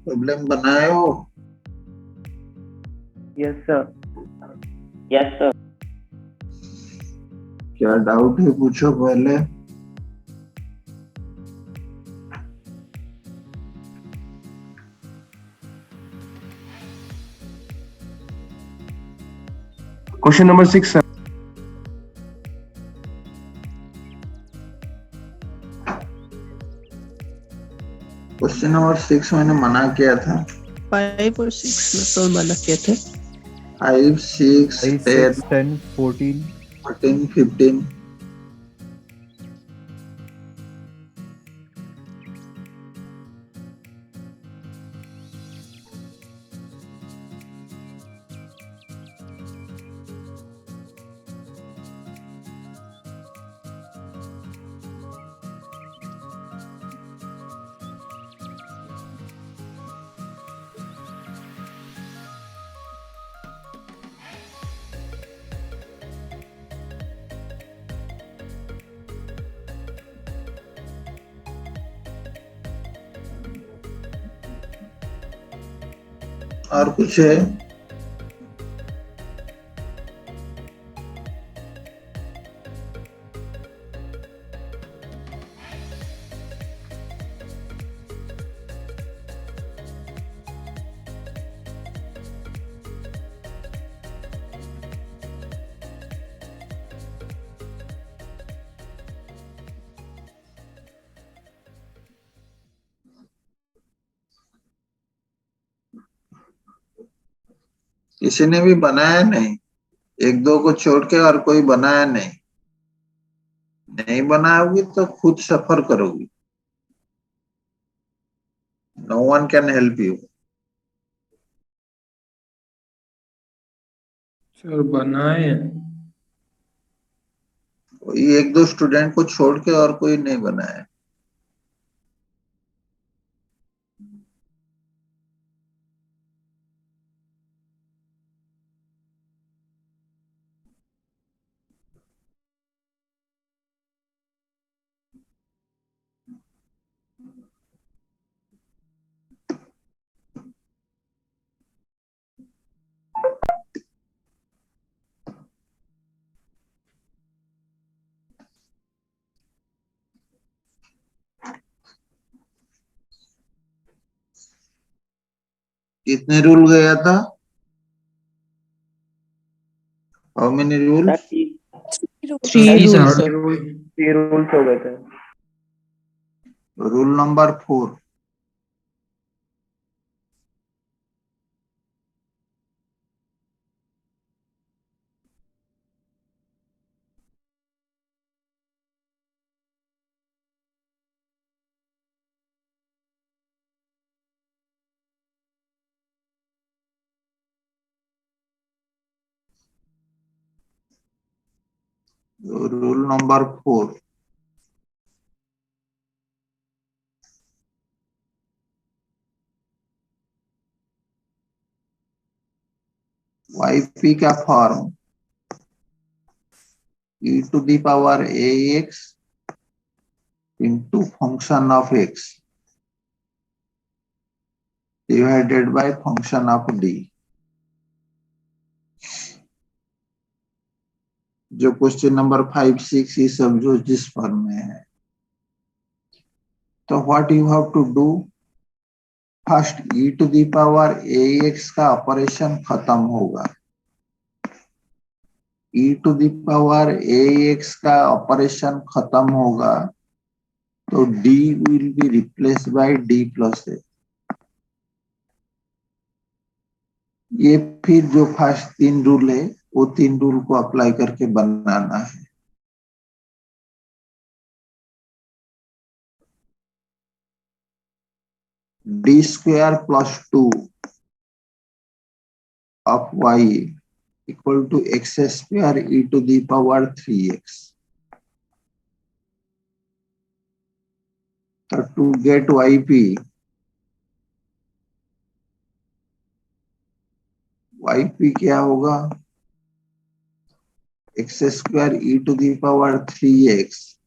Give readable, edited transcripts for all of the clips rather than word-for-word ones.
Problem बनाए हो? Yes sir. Yes sir. क्या डाउट है पूछो पहले। Question number 6 sir. Question number 6 मैंने मना किया था। 5 और 6 में सर मना किए थे। 5, 6, 5, 10, 6, 10, 14. 14, 15। और कुछ है? किसी ने भी बनाया नहीं? एक दो को छोड़ के और कोई बनाया नहीं? नहीं बनाओगी तो खुद सफर करोगी। No one can help you. Sir बनाए कोई एक दो स्टूडेंट को छोड़ के और कोई नहीं बनाया। कितने रूल गया था? How many rule? Sir 3 rule sir sir. 3 rules हो गए थे। Rule number 4। Rule number 4। YP का form e to the power ax into function of x divided by function of d। जो क्वेश्चन नंबर 5, 6 ये सब जो जिस फॉर्म में है, तो what you have to do, first e to the power ax का ऑपरेशन खत्म होगा। e to the power ax का ऑपरेशन खत्म होगा तो d will be replace by d plus a। ये फिर जो फर्स्ट 3 रूल है वो 3 रूल को अप्लाई करके बनाना है। d square plus 2 of y equal to x square e to the power 3x। तो to get yp क्या होगा? x square e to the power 3x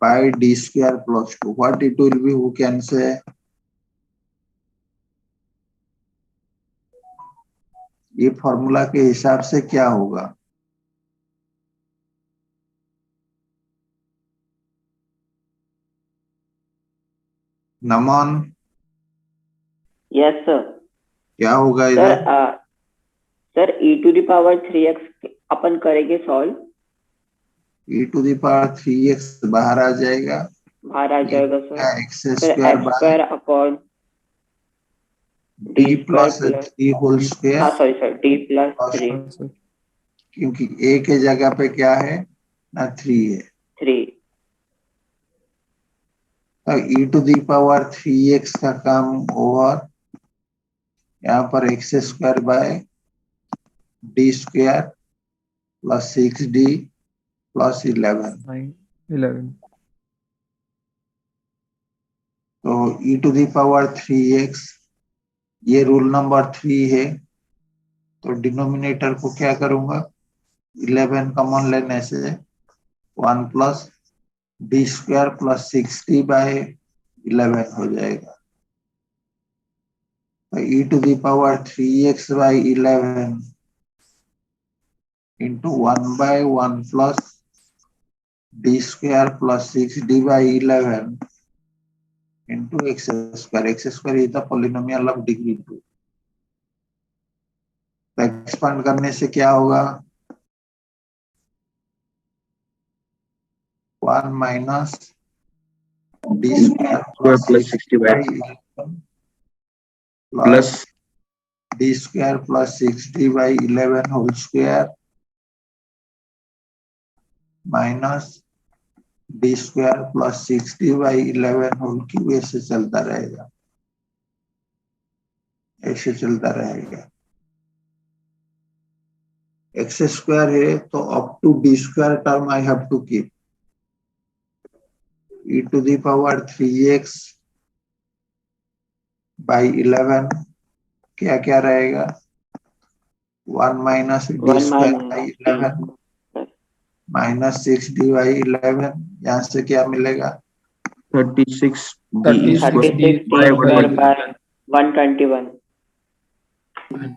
by d square plus 2। What it will be? Who can say? ये formula के हिसाब से क्या होगा? नमन, yes sir. क्या होगा सर इधर? सर e⁻3x अपन करेंगे सॉल्व, e⁻3x बाहर आ जाएगा, बाहर आ ये जाएगा सर। एक्स फिर square x by square upon d d square plus plus, 3 whole square हाँ sorry sir, d plus plus, 3, क्योंकि ए के जगह पे क्या है ना, 3 है। 3। तो e⁻3x का काम ओवर, यहाँ पर x square by D square plus 6d plus 11। 11 तो e⁻3x, ये रूल नंबर 3 है, तो डिनोमिनेटर को क्या करूंगा, 11 कॉमन लेने से 1 plus D square plus 6d by 11 हो जाएगा। तो e⁻3x by 11 into 1 by 1 plus D square plus 6d by 11 into X square. X square is the polynomial of degree 2। तो एक्सपांड करने से क्या होगा, 1 minus D square plus plus 60 by 11 plus plus D square plus 6d by 11 whole square minus D square plus 6d by 11 whole cube, ऐसे चलता रहेगा, ऐसे चलता रहेगा। एक्स स्क्वायर है तो up to D square term I have to keep. e⁻3x by 11 क्या क्या रहेगा, 1 minus D 1 square by minus 11 minus 6d by 11, यहाँ से क्या मिलेगा, 36 d 36 square 36 D by square 1 by 121,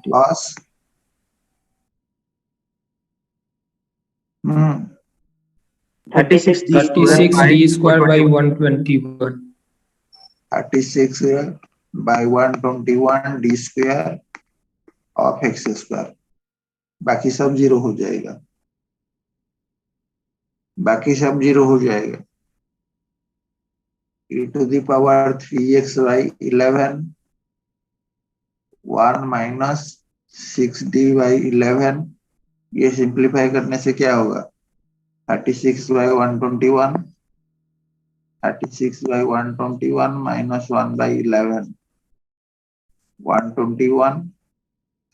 plus 36 D square 36 by d square by 121 36 by 121 D square of X square, बाकी सब zero हो जाएगा, बाकी सब जीरो हो जाएगा। e⁻3x by 11 1 minus 6d by 11, ये सिंप्लीफाई करने से क्या होगा, 36 by 121, 36 by 121 minus 1 by 11, 121,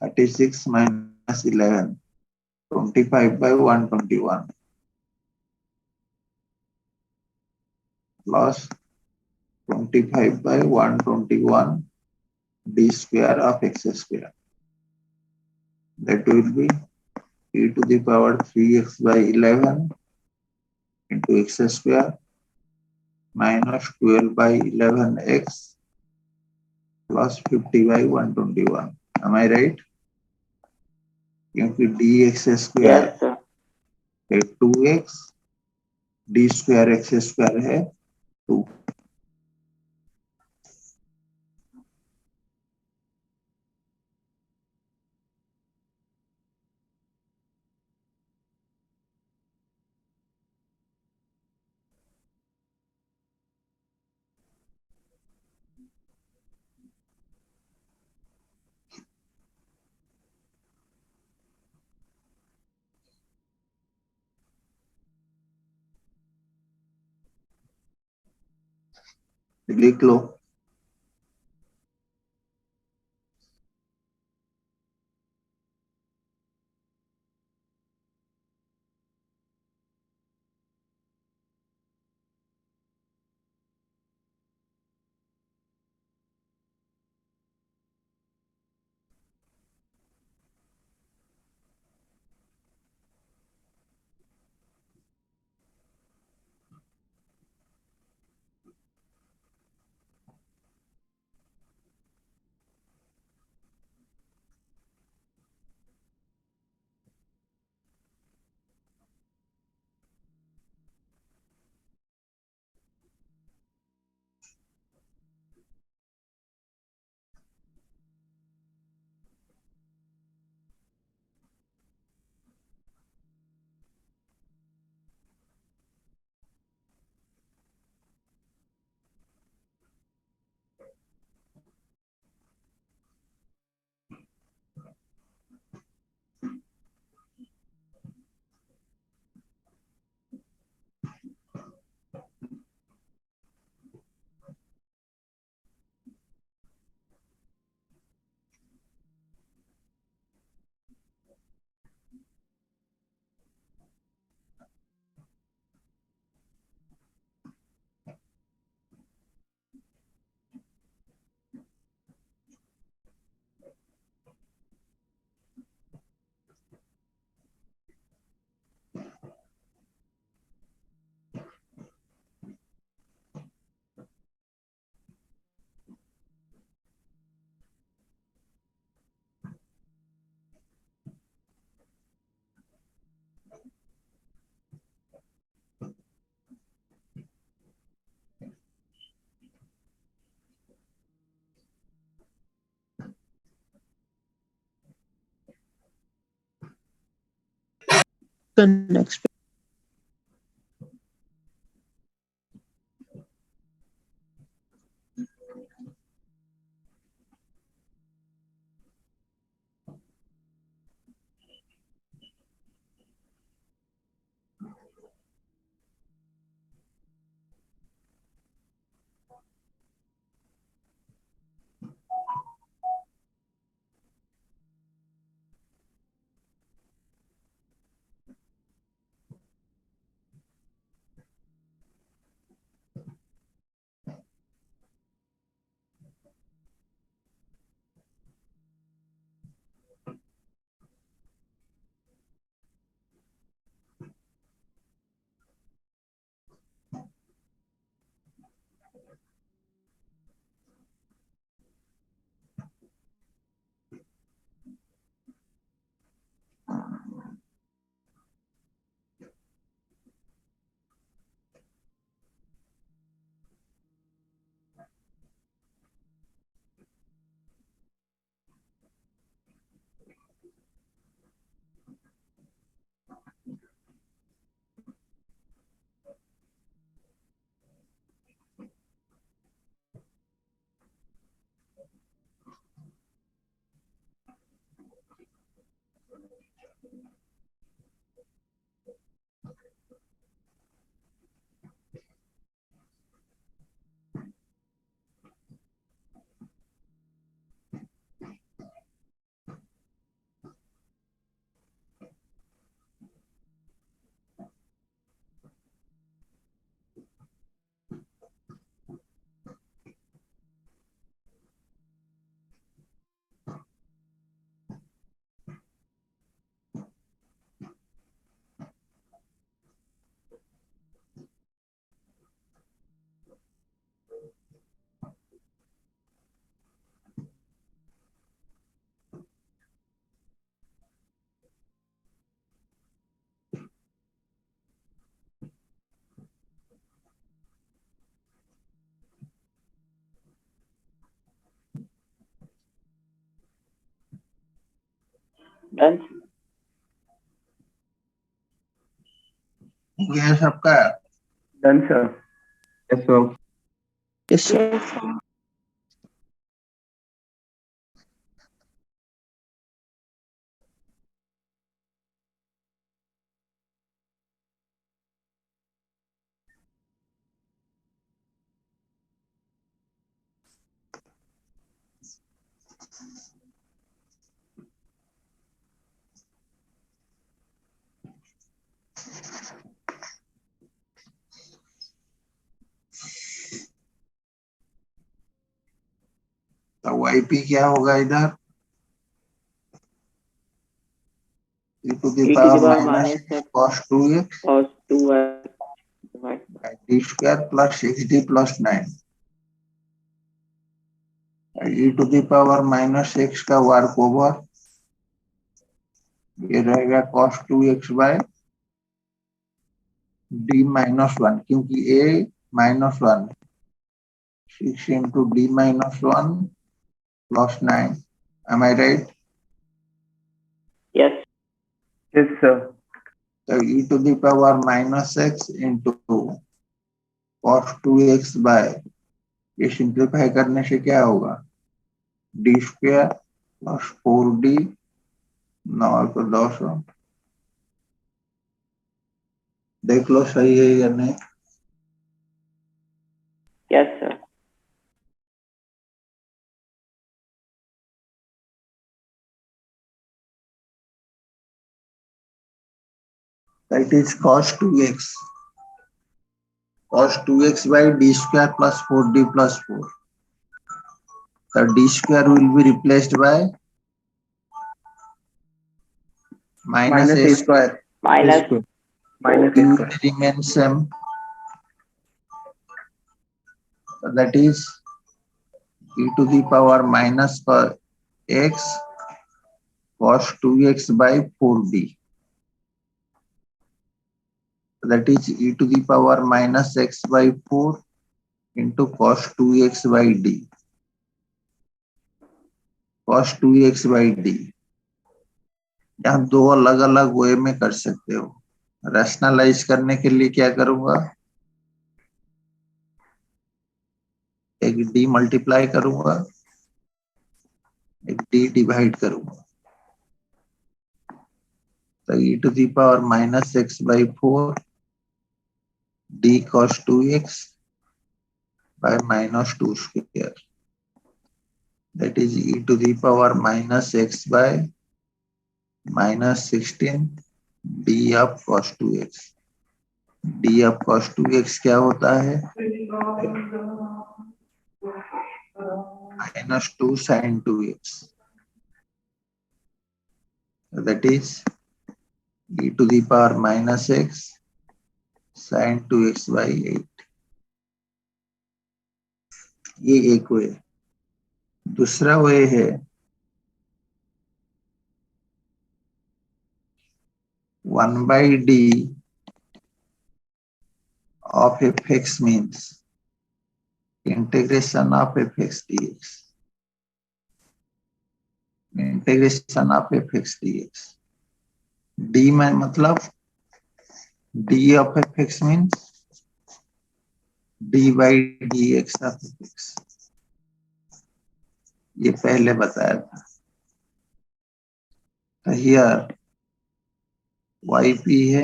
36 minus 11, 25 by 121 plus 25 by 121 d square of x square. That will be e⁻3x by 11 into x square minus 12 by 11x plus 50 by 121. Am I right? क्योंकि dx square yes sir. है 2x, d square x square है 2। लिख लो। next pen. Done. हो गया सबका? Done, sir. Yes, sir. Yes, sir. Yes, sir. तो YP क्या होगा इधर? e to the E to the power power minus minus x cos 2x cos 2x divided by by d square plus 6d plus 9. e to the power minus x का work over ये रहेगा cos 2x by d minus 1 क्योंकि a minus 1 6 into d minus 1 plus 9. Am I right? yes. Yes, sir. So e to the power minus x into cos 2x by ये simplify करने से क्या होगा? d square plus 4d 9 को 200. देख लो सही है या नहीं. Yes, sir. That is cos 2x. Cos 2x by d square plus 4d plus 4. The d square will be replaced by minus a square. Minus Minus Q a will square. remain same. So that is e to the power minus x cos 2x by 4d. That is e to the power minus x by 4 into cos 2x by d. Cos 2x by d. यहाँ दो अलग अलग वे में कर सकते हो. Rationalise करने के लिए क्या करूंगा, एक डी मल्टीप्लाई करूंगा, एक डी डिवाइड करूंगा। तो e to the power minus X by 4 D cos 2x by minus 2 square, that is e to the power minus x by minus 16 d of cos 2x। d of cos 2x क्या होता है, minus 2 sin 2x, that is e to the power minus x sin 2x by 8। ये एक वे। दूसरा वे है 1 by d of fx means integration of fx dx, integration of fx dx। d में मतलब d of fx means d by dx of fx, ये पहले बताया था। तो हियर yp है,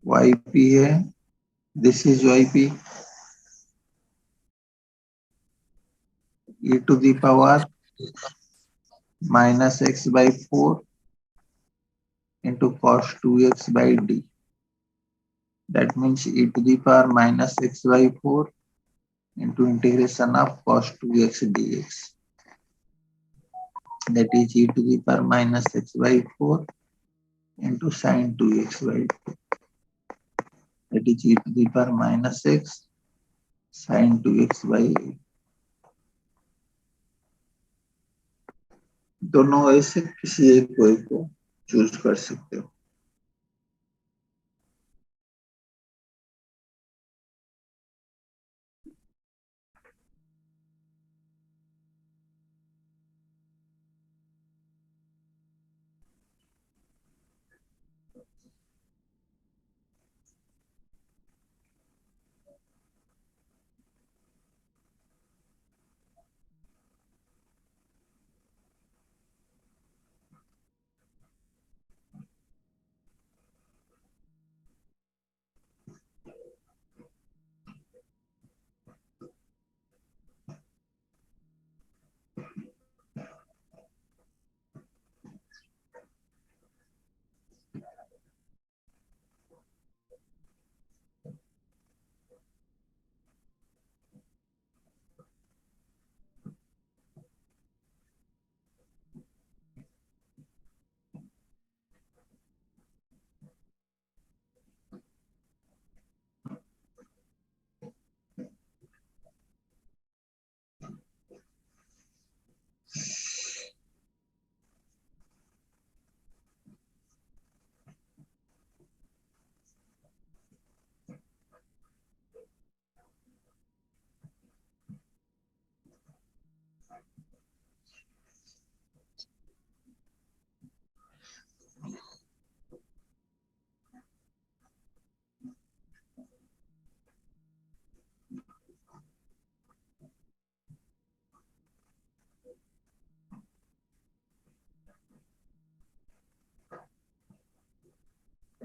yp है, this is yp, e to the power minus x by 4 into cos 2x by d, that means e to the power minus x by 4 into integration of cos 2x dx, that is e to the power minus x by 4 into sin 2x by 2, that is e to the power minus x sin 2x by 8। दोनों ऐसे किसी एक कोई को choose कर सकते हो।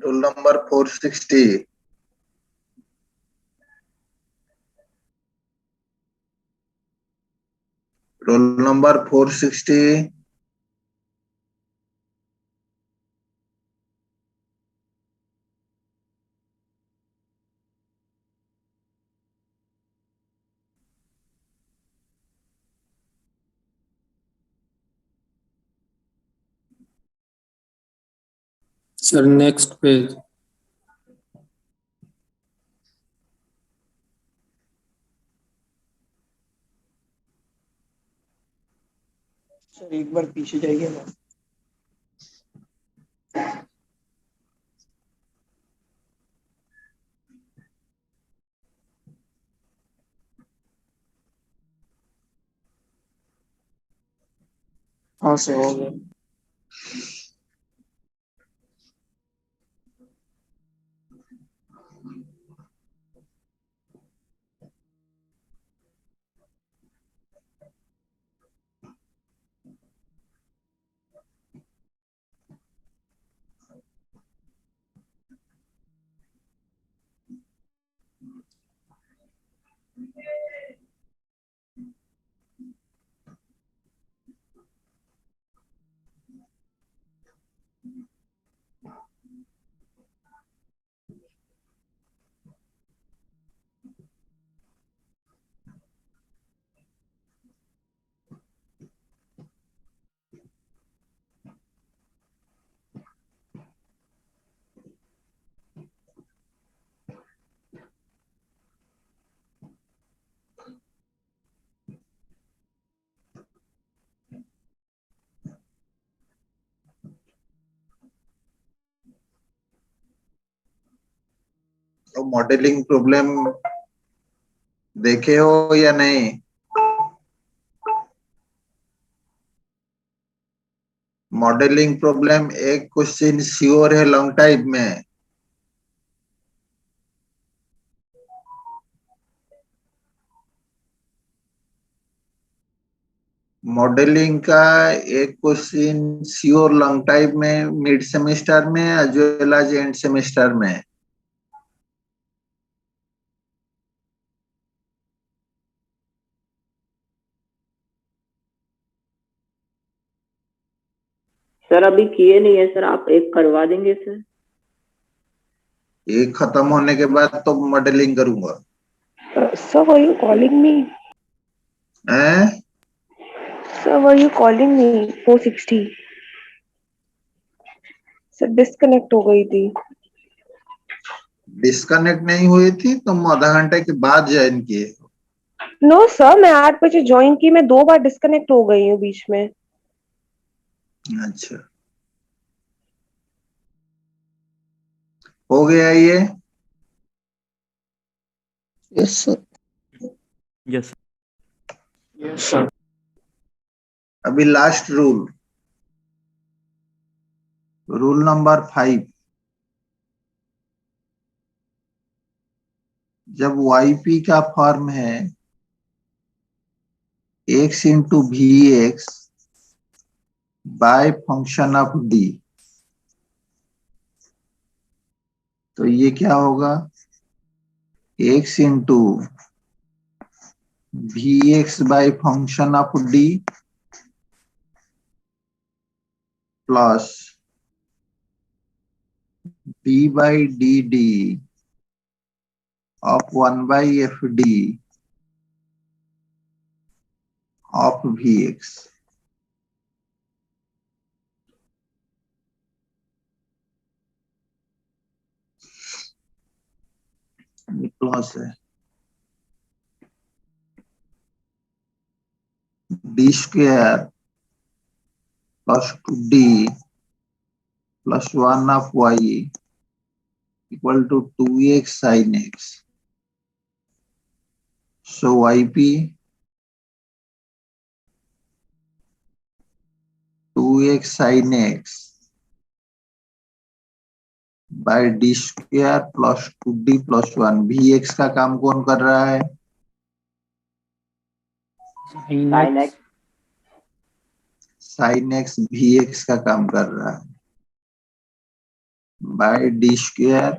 Rule number 460, roll number 460, Sir, next page. Sir एक बार पीछे जाइए ना। हाँ सर हो गया। तो मॉडलिंग प्रॉब्लम देखे हो या नहीं? मॉडलिंग प्रॉब्लम एक क्वेश्चन श्योर है लॉन्ग टाइप में। मॉडलिंग का एक क्वेश्चन श्योर लॉन्ग टाइप में मिड सेमेस्टर में as well as end semester में। सर अभी किए नहीं है सर, आप एक करवा देंगे सर? एक खत्म होने के बाद तो मॉडलिंग करूंगा। Sir, were you calling me? हैं? Sir, were you calling me? 460. Sir, disconnect हो गई थी। डिस्कनेक्ट नहीं हुई थी, तुम आधा घंटे के बाद ज्वाइन किए। नो सर, मैं 8 बजे ज्वाइन की, मैं 2 बार डिस्कनेक्ट हो गई हूँ बीच में। अच्छा, हो गया ये? Yes sir. Yes yes sir. अभी लास्ट रूल नंबर 5। जब YP का फॉर्म है x into VX by function of D, तो ये क्या होगा? x into VX by function of D plus D by DD of 1 by FD of VX। Plus है D square plus 2D plus 1 of Y equal to 2x sin x। So YP 2x sin x by D square plus 2D plus 1। VX का काम कौन कर रहा है? Sine x. sin x VX का काम कर रहा है by D square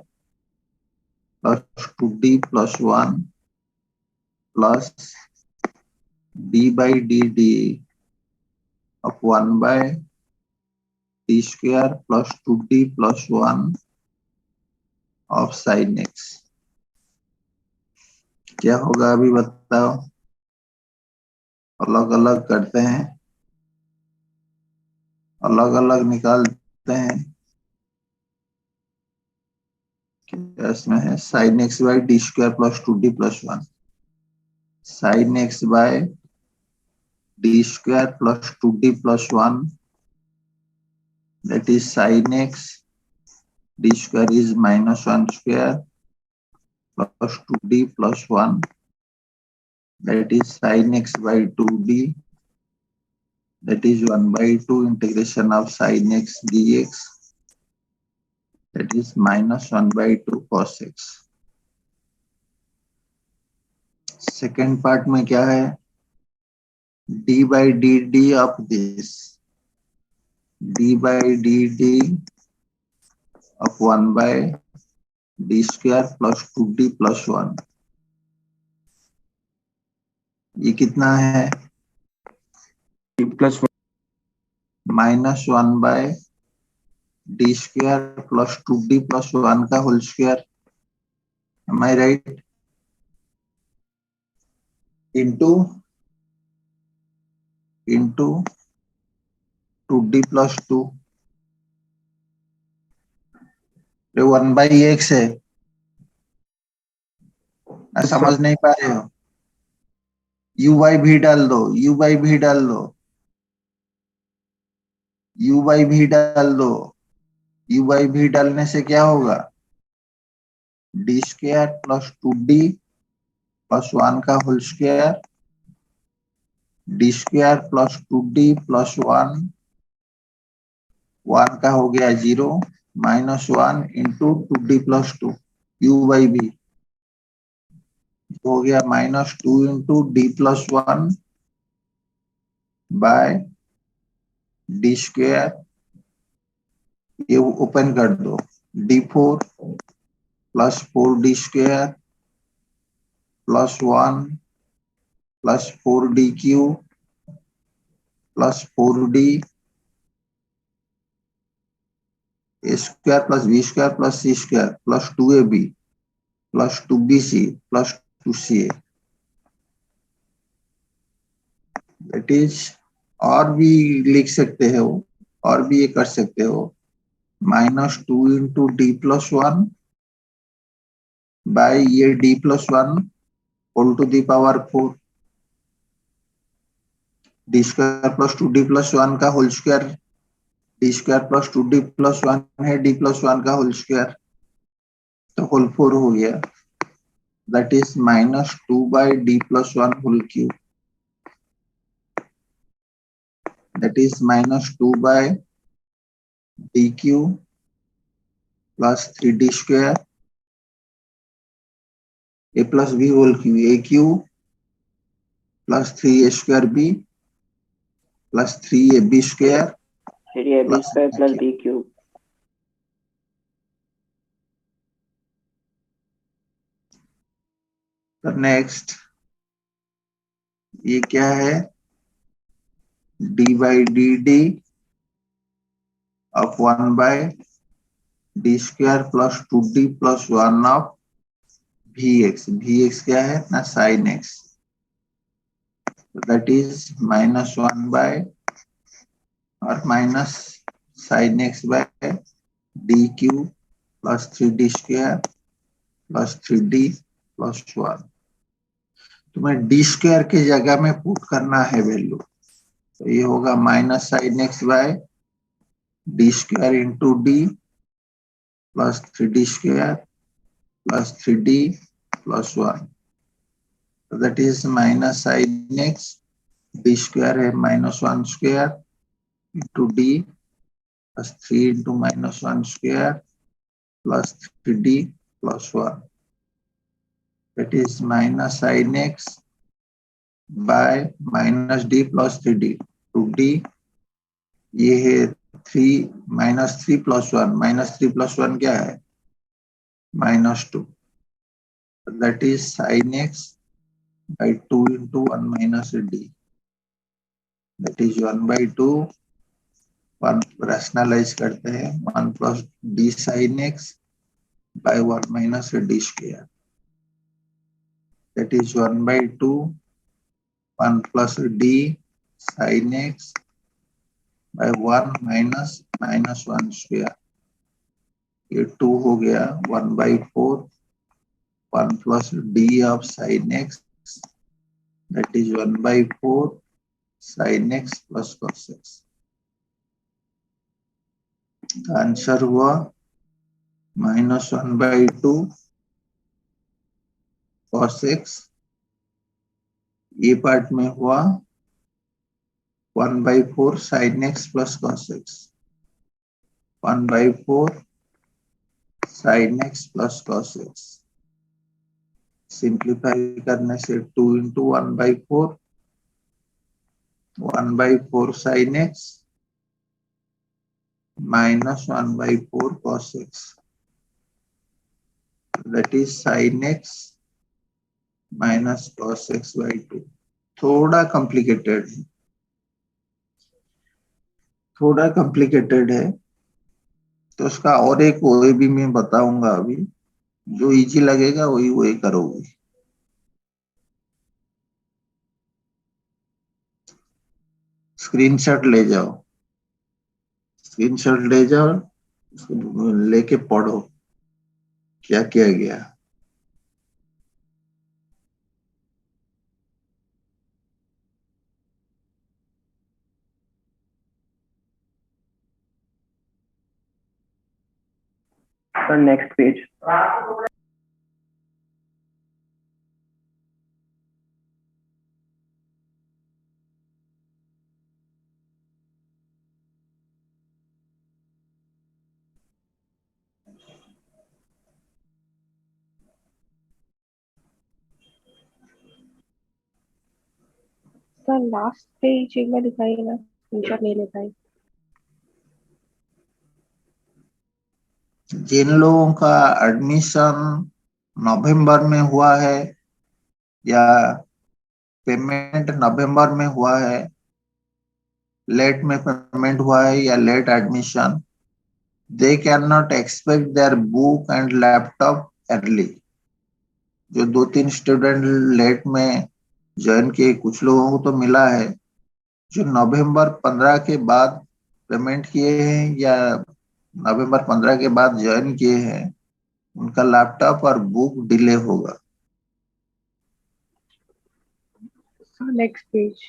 plus 2D plus 1 plus D by DD of 1 by D square plus 2D plus 1 of sin x। क्या होगा अभी बताओ? अलग अलग करते हैं, अलग अलग निकालते हैं। क्या इसमें है? sin x by D square plus 2D plus 1 sin x by D square plus 2D plus 1 that is sin x D square is minus 1 square plus 2D plus 1 that is sin x by 2D that is 1/2 integration of sin x dx, that is -1/2 cos x. Second part में क्या है, d/dd of this, d/dd of 1/d² plus 2d plus 1, ये कितना है, plus -1/d² plus 2d plus 1 का whole square, am I right, into 2d plus 2, 1/x है, समझ नहीं पा रहे हो, u/v डाल दो, u/v डाल दो, u/v डाल दो, u/v डालने से क्या होगा, d² plus 2d plus 1 का whole square, d² plus 2d plus 1, 1 का हो गया 0, -1 into 2d plus 2, u/v हो गया -2 into d plus 1 by d², ये ओपन कर दो, d4 plus 4d² plus 1 plus 4dq plus 4d a² plus b² plus c² plus 2ab plus 2bc plus 2ca, that is, और भी लिख सकते हो, और भी ये कर सकते हो, -2 into d plus 1 by ये d plus 1 whole to the power 4, d² plus 2d plus 1 का whole square, d² plus 2d plus 1 है d plus 1 का होल स्क्वायर, तो होल 4 हो गया, that is -2 by d plus 1 whole cube, that is -2 by dq plus 3d² a plus b whole cube, aq plus 3a² b plus 3ab² 3ab² plus b cube. तो next ये क्या है, d/dd of 1/d² plus 2d plus 1 of vx, vx क्या है ना, sin x, that is -1 by और minus sin x by dq plus 3d² plus 3d plus 1, तुम्हें d² की जगह में पुट करना है वैल्यू, तो ये होगा -sin x by d² into d plus 3d² plus 3d plus 1, so that is -sin x, d² है -1 square into d plus 3 into -1 square plus 3d plus 1, that is -sin x by -d plus 3d, 2d, ये है 3 -3 plus 1, -3 plus 1 क्या है, -2, that is sin x by 2 into 1 minus d, that is 1/2, 1 rationalise करते हैं, 1 plus d sin x by 1 minus d², that is 1/2, 1 plus d sin x by 1 minus -1 square, ये 2 हो गया, 1/4, 1 plus d of sin x, that is 1/4 sin x plus cos x, answer हुआ -1/2 cos x, ये part में हुआ 1/4 sin x plus cos x, 1/4 sin x plus cos x। Simplify करने से 2 into 1/4, 1/4 sin x minus 1/4 cos x, that is sin x minus cos x by 2। थोड़ा complicated है, तो उसका और एक वे भी मैं बताऊंगा अभी। जो इजी लगेगा वही करोगे। स्क्रीनशॉट ले जाओ, उसको लेके पढ़ो क्या किया गया। Sir next page. Sir last page एक बार दिखाइए ना, स्क्रीनशॉट नहीं ले पाई। जिन लोगों का एडमिशन नवंबर में हुआ है या पेमेंट नवंबर में हुआ है, लेट में पेमेंट हुआ है या late admission, they cannot expect their book and laptop early। जो 2-3 स्टूडेंट लेट में ज्वाइन किए, कुछ लोगों को तो मिला है। जो नवंबर 15 के बाद पेमेंट किए हैं या नवंबर 15 के बाद ज्वाइन किए हैं, उनका लैपटॉप और बुक डिले होगा। Next page.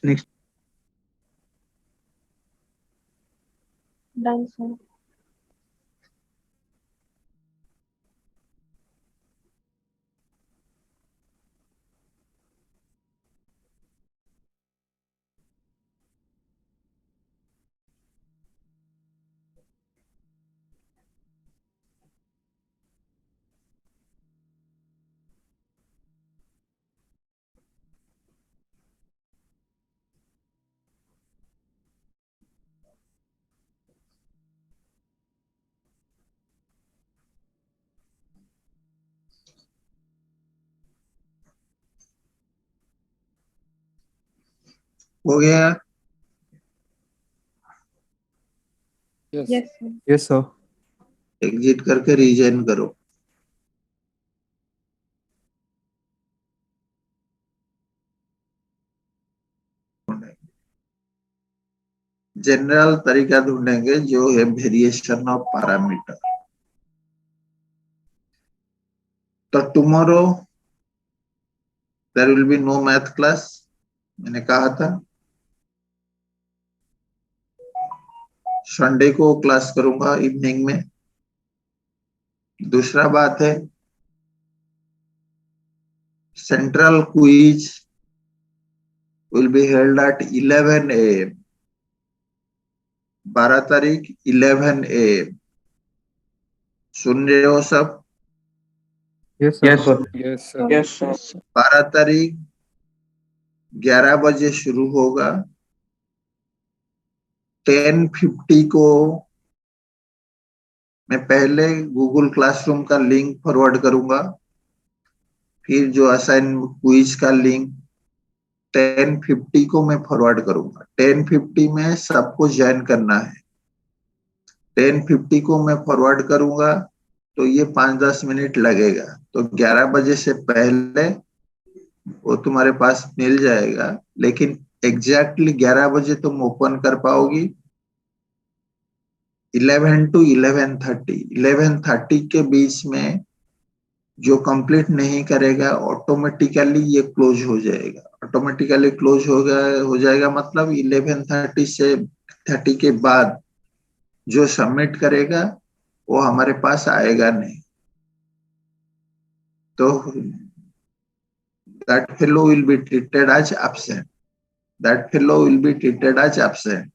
Next. Done sir. हो गया? Yes. Yes sir. Yes sir. Exit करके रीजॉइन करो। जनरल तरीका ढूंढेंगे जो है वेरिएशन ऑफ पैरामीटर। तो tomorrow there will be no math class, मैंने कहा था। संडे को क्लास करूंगा इवनिंग में। दूसरा बात है central quiz will be held at 11 AM, 12 तारीख 11 AM। सुन रहे हो सब? Yes yes sir. Sir. Yes, sir. Yes sir. 12 तारीख 11 बजे शुरू होगा। 10:50 को मैं पहले गूगल क्लासरूम का लिंक फॉरवर्ड करूंगा, फिर जो असाइन क्विज का लिंक 10:50 को मैं फॉरवर्ड करूंगा। 10:50 में सबको ज्वाइन करना है। 10:50 को मैं फॉरवर्ड करूंगा तो ये 5-10 मिनट लगेगा, तो 11 बजे से पहले वो तुम्हारे पास मिल जाएगा। लेकिन एग्जैक्टली 11 बजे तुम ओपन कर पाओगी। 11 to 11:30 के बीच में जो कंप्लीट नहीं करेगा ऑटोमेटिकली ये क्लोज हो जाएगा। ऑटोमेटिकली क्लोज हो जाएगा मतलब 11:30 से 30 के बाद जो सबमिट करेगा वो हमारे पास आएगा नहीं। तो that fellow will be treated as absent. That fellow will be treated as absent.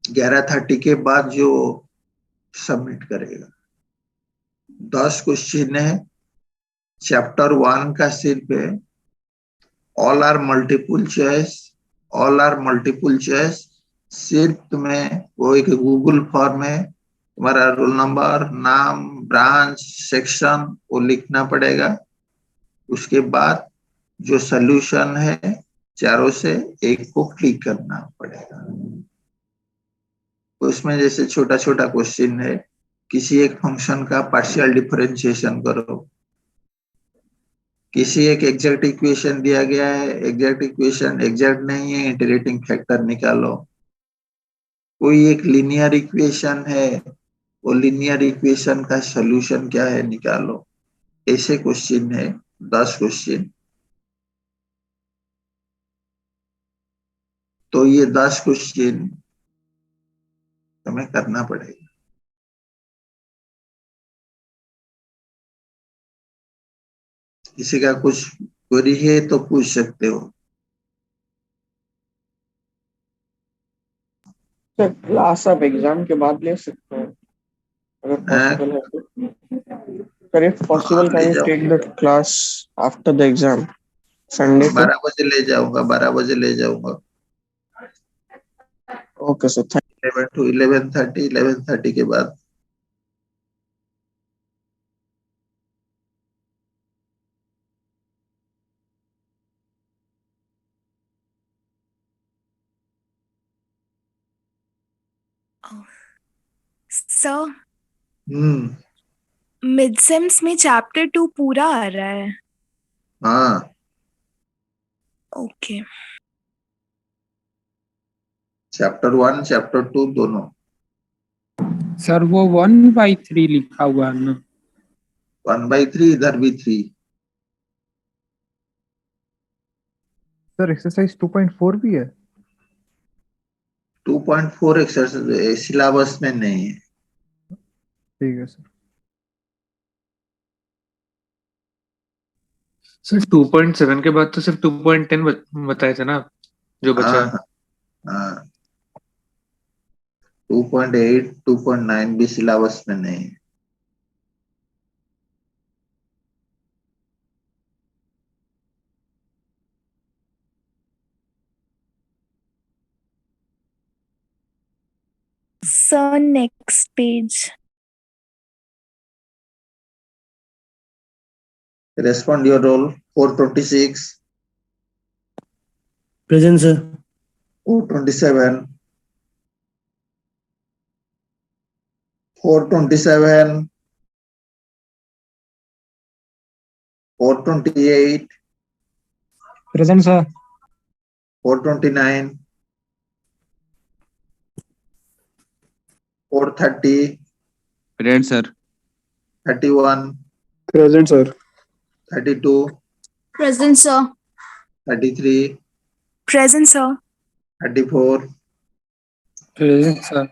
11:30 के बाद जो सबमिट करेगा। 10 क्वेश्चन है चैप्टर 1 का, सिर्फ है all are multiple choice. All are multiple choice सिर्फ तुम्हें वो एक गूगल फॉर्म है, तुम्हारा रोल नंबर, नाम, ब्रांच, सेक्शन वो लिखना पड़ेगा। उसके बाद जो सॉल्यूशन है चारों से एक को क्लिक करना पड़ेगा। उसमें जैसे छोटा छोटा क्वेश्चन है, किसी एक फंक्शन का पार्शियल डिफरेंशिएशन करो, किसी एक एग्जैक्ट इक्वेशन दिया गया है, एग्जैक्ट इक्वेशन एग्जैक्ट नहीं है, इंटीग्रेटिंग फैक्टर निकालो। कोई एक लीनियर इक्वेशन है, वो लीनियर इक्वेशन का सॉल्यूशन क्या है निकालो। ऐसे क्वेश्चन है 10 क्वेश्चन। तो ये 10 क्वेश्चन हमें करना पड़ेगा। किसी का कुछ क्वेरी है तो पूछ सकते हो। सर क्लास आप एग्जाम के बाद ले सकते हैं अगर पॉसिबल है तो। Sir if possible can you take the class after the exam Sunday को? 12 बजे ले जाऊंगा, 12 बजे ले जाऊंगा। ओके सर, थैंक 11 to 11:30, 11:30 के बाद। सर हम्म। मिड सेम्स में चैप्टर 2 पूरा आ रहा है। हाँ, ओके। चैप्टर 1 चैप्टर 2 दोनों। सर वो 1/3 लिखा हुआ है ना? 1/3 इधर भी 3। सर एक्सरसाइज 2.4 भी है? 2.4 एक्सरसाइज सिलेबस में नहीं है। ठीक है सर। सर 2.7 के बाद तो सिर्फ 2.10 बताए थे ना जो बचा है। हाँ, 2.8 2.9 भी सिलेबस में नहीं है। Sir next page. Respond your roll. 426, present sir. 427, 427, 428, present sir. 429, 430, present sir. 31, present sir. 32, present sir. 33, present sir. 34, present sir.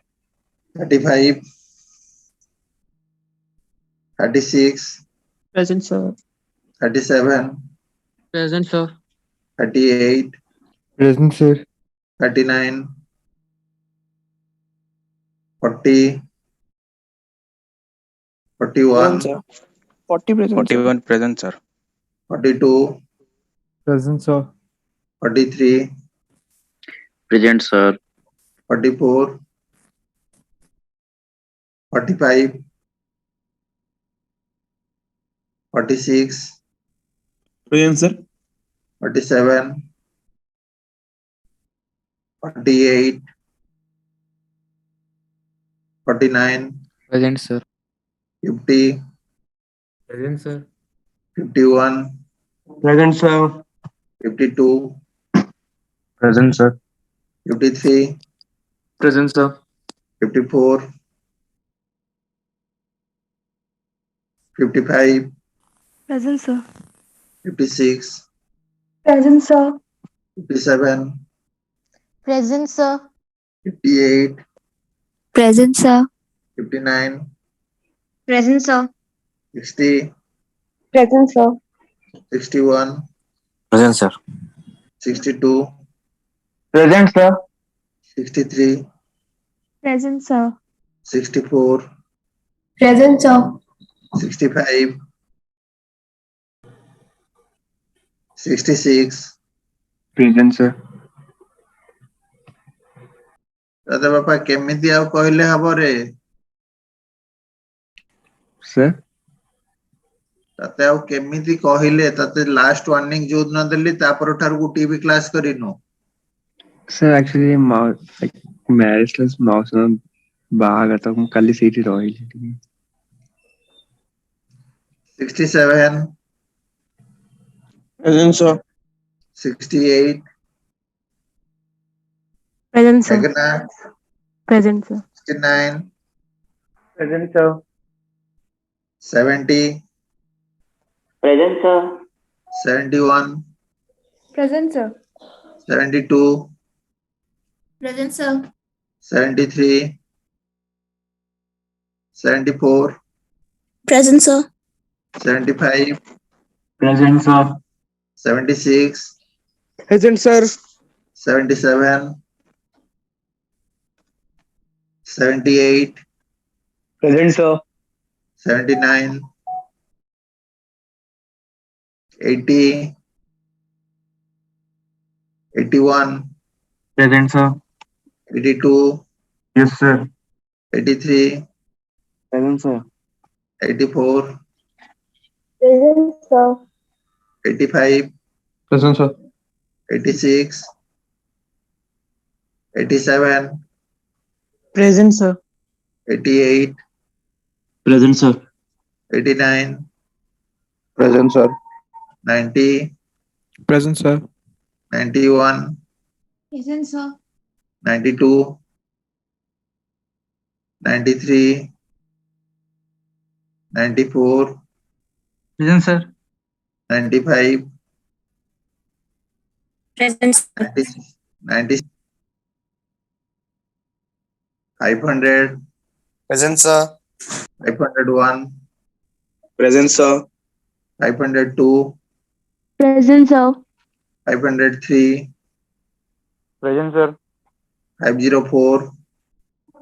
35, 36, present sir. 37, present sir. 38, present sir. 39, 40, 41, sir 40 present sir. 41 present sir. 42, present sir. 43, present sir. 44, 45, 46, present sir. 47, 48, 49, present sir. 50, present sir. 51, present sir. 52, present sir. 53, present sir. 54, 55, Present, sir. 56, Present, sir. 57, Present, sir. 58, Present, sir. 59, Present, sir. 60, Present, sir. 61, Present, sir. 62, Present, sir. 63, Present, sir. 64, Present, sir. 65, 66. Present, sir. दादा बापा केमिति आउ कहले हबो रे Sir. ताते आउ केमिति कहिले ताते लास्ट वार्निंग जो न देली तापर ठार गुटी भी class करिनो Sir, actually, mouse, like, marriageless mouse na bahaga to ମୁଁ କାଲି ସେଇଠି ରହିଲି ଟିକେ 67, Present, sir. 68, Present, sir. Agna, Present, sir. 69, Present, sir. 70, Present, sir. 71, Present, sir. 72, Present, sir. 73, 74, Present, sir. 75, Present, sir. 76, Present, sir. 77, 78, Present, sir. 79, 80, 81, Present, sir. 82, Yes, sir. 83, Present, sir. 84, Present, sir. 85, Present, sir. 86, 87, Present, sir. 88, Present, sir. 89, Present, sir. 90, Present, sir. 91, Present, sir. 92, 93, 94, Present, sir. 95, Present, sir. 90, 500, Present, sir. 501, Present, sir. 502, Present, sir. 503, Present, sir. 504,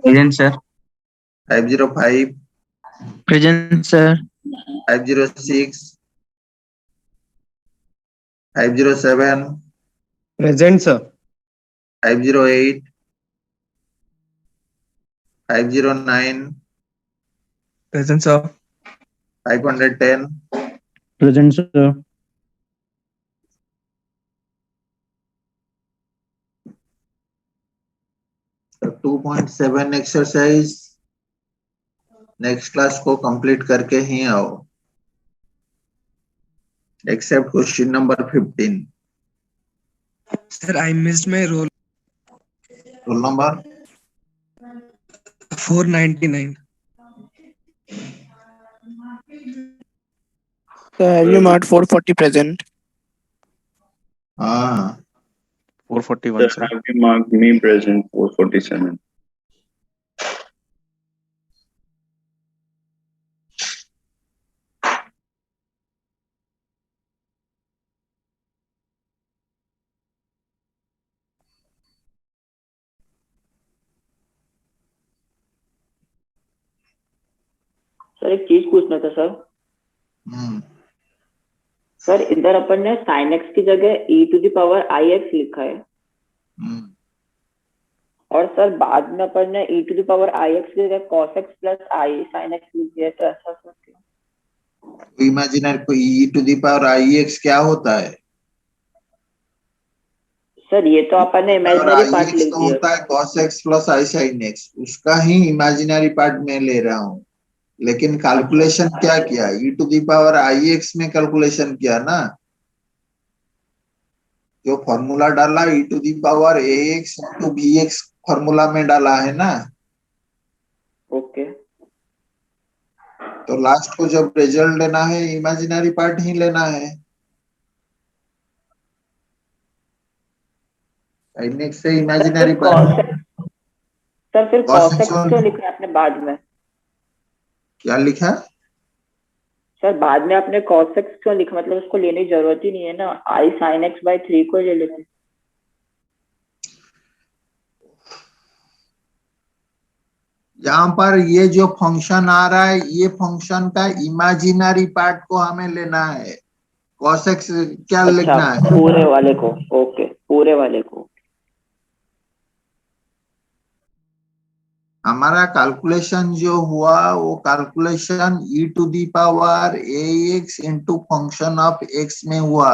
Present, sir. 505, Present, sir. 506, 507, Present, sir. 508, 509, Present, sir. 510, Present, sir. तो 2.7 exercise next class को complete करके ही आओ except question number 15 Sir, I missed my roll. Roll number 499. Sir, have you marked 440 present? हाँ 441, sir. Have you marked me present 447? Sir एक चीज पूछना था सर। सर इधर अपन ने sin x की जगह e⁻i(x) लिखा है और सर बाद में अपन ने e⁻i(x) की जगह cos x plus i sin x लिख दिया, तो ऐसा सर क्यों? इमेजिनरी को e⁻i(x) क्या होता है सर ये तो अपन ने इमेजिनरी पार्ट i(x) लिख तो दिया। होता है cos x plus i sin x उसका ही इमेजिनरी पार्ट में ले रहा हूँ लेकिन कैलकुलेशन क्या किया e⁻i(x) में कैलकुलेशन किया ना जो फॉर्मूला डाला e⁻ax into bx फॉर्मूला में डाला है ना ओके तो लास्ट को जब रिजल्ट लेना है इमेजिनरी पार्ट ही लेना है, sin x से इमेजिनरी पार्ट। सर फिर cos cos x x क्यों लिखा है आपने बाद में? क्या लिखा? सर बाद में आपने cos x क्यों लिखा? मतलब उसको लेने की जरूरत ही नहीं है ना, I sin x by 3 को ले लेते। यहाँ पर ये जो फंक्शन आ रहा है, ये फंक्शन का इमेजिनरी पार्ट को हमें लेना है। cos x क्या लिखना है? पूरे वाले को। ओके, पूरे वाले को। हमारा कैलकुलेशन जो हुआ वो calculation e to the power ax into function of x में हुआ,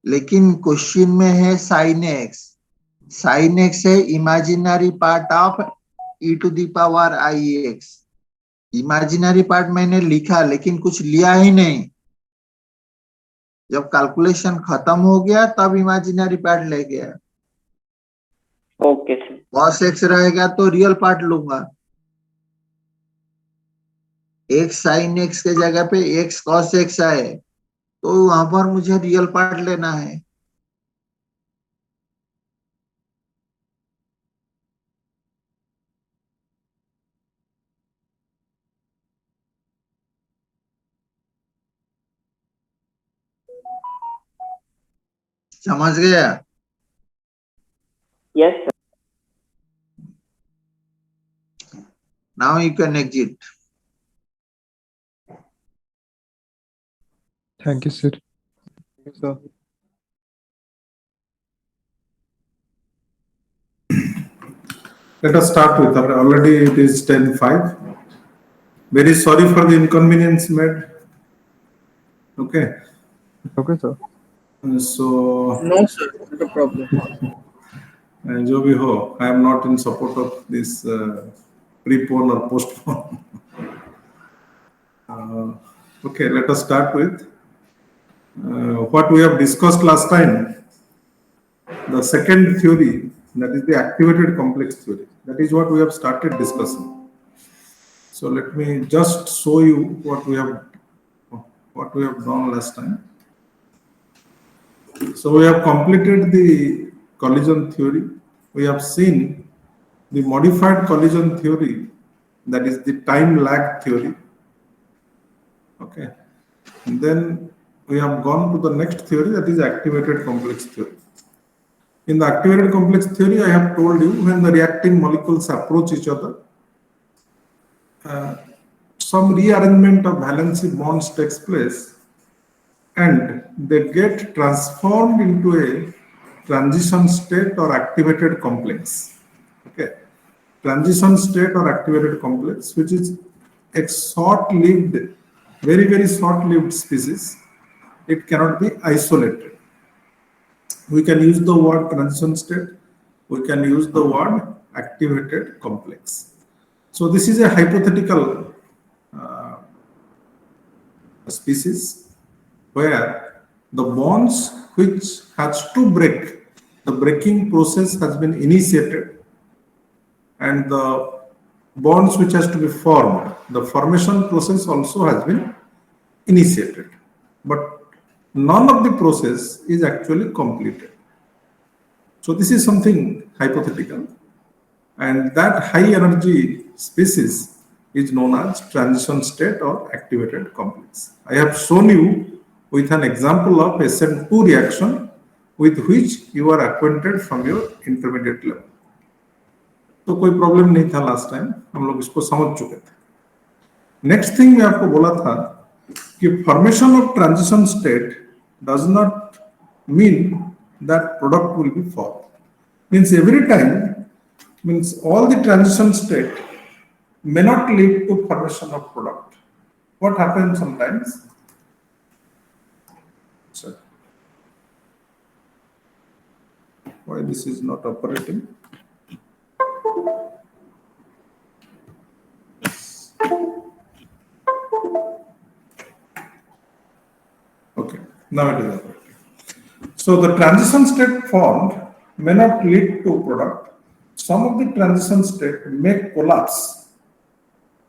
लेकिन क्वेश्चन में है sin x। sin x है imaginary part of e to the power ix। Imaginary part मैंने लिखा लेकिन कुछ लिया ही नहीं। जब कैलकुलेशन खत्म हो गया तब इमेजिनरी पार्ट ले गया। Okay sir. cos x रहेगा तो रियल पार्ट लूंगा। x sin x के जगह पे x cos x आए तो वहां पर मुझे रियल पार्ट लेना है। समझ गया? Yes sir. Now you can exit. Thank you, sir. So, let us start with already it is 10:05. Very sorry for the inconvenience made. Okay. Okay, sir. So No, sir, not a problem. जो भी हो, I am not in support of this prepone or postpone. Okay, let us start with what we have discussed last time. The second theory, that is the activated complex theory. That is what we have started discussing. So let me just show you what we have done last time. So we have completed the collision theory. We have seen the modified collision theory, that is the time lag theory. Okay. And then we have gone to the next theory, that is activated complex theory. In the activated complex theory, I have told you when the reacting molecules approach each other, some rearrangement of valency bonds takes place and they get transformed into a transition state or activated complex. Okay. Transition state or activated complex, which is a short-lived, very, very short-lived species. It cannot be isolated. We can use the word transition state. We can use the word activated complex. So this is a hypothetical species where the bonds which has to break, the breaking process has been initiated, and the bonds which has to be formed, the formation process also has been initiated, but none of the process is actually completed. So this is something hypothetical, and that high energy species is known as transition state or activated complex. I have shown you with an example of SN2 reaction with which you are acquainted from your intermediate level. तो कोई problem नहीं था last time, हम लोग इसको समझ चुके थे. नेक्स्ट थिंग मैं आपको बोला था कि formation of transition state does not mean that product will be form. Means every time, means all the transition state may not lead to formation of product. What happens sometimes? So, why this is not operating? Okay, now it is operating. So the transition state formed may not lead to product. Some of the transition state may collapse.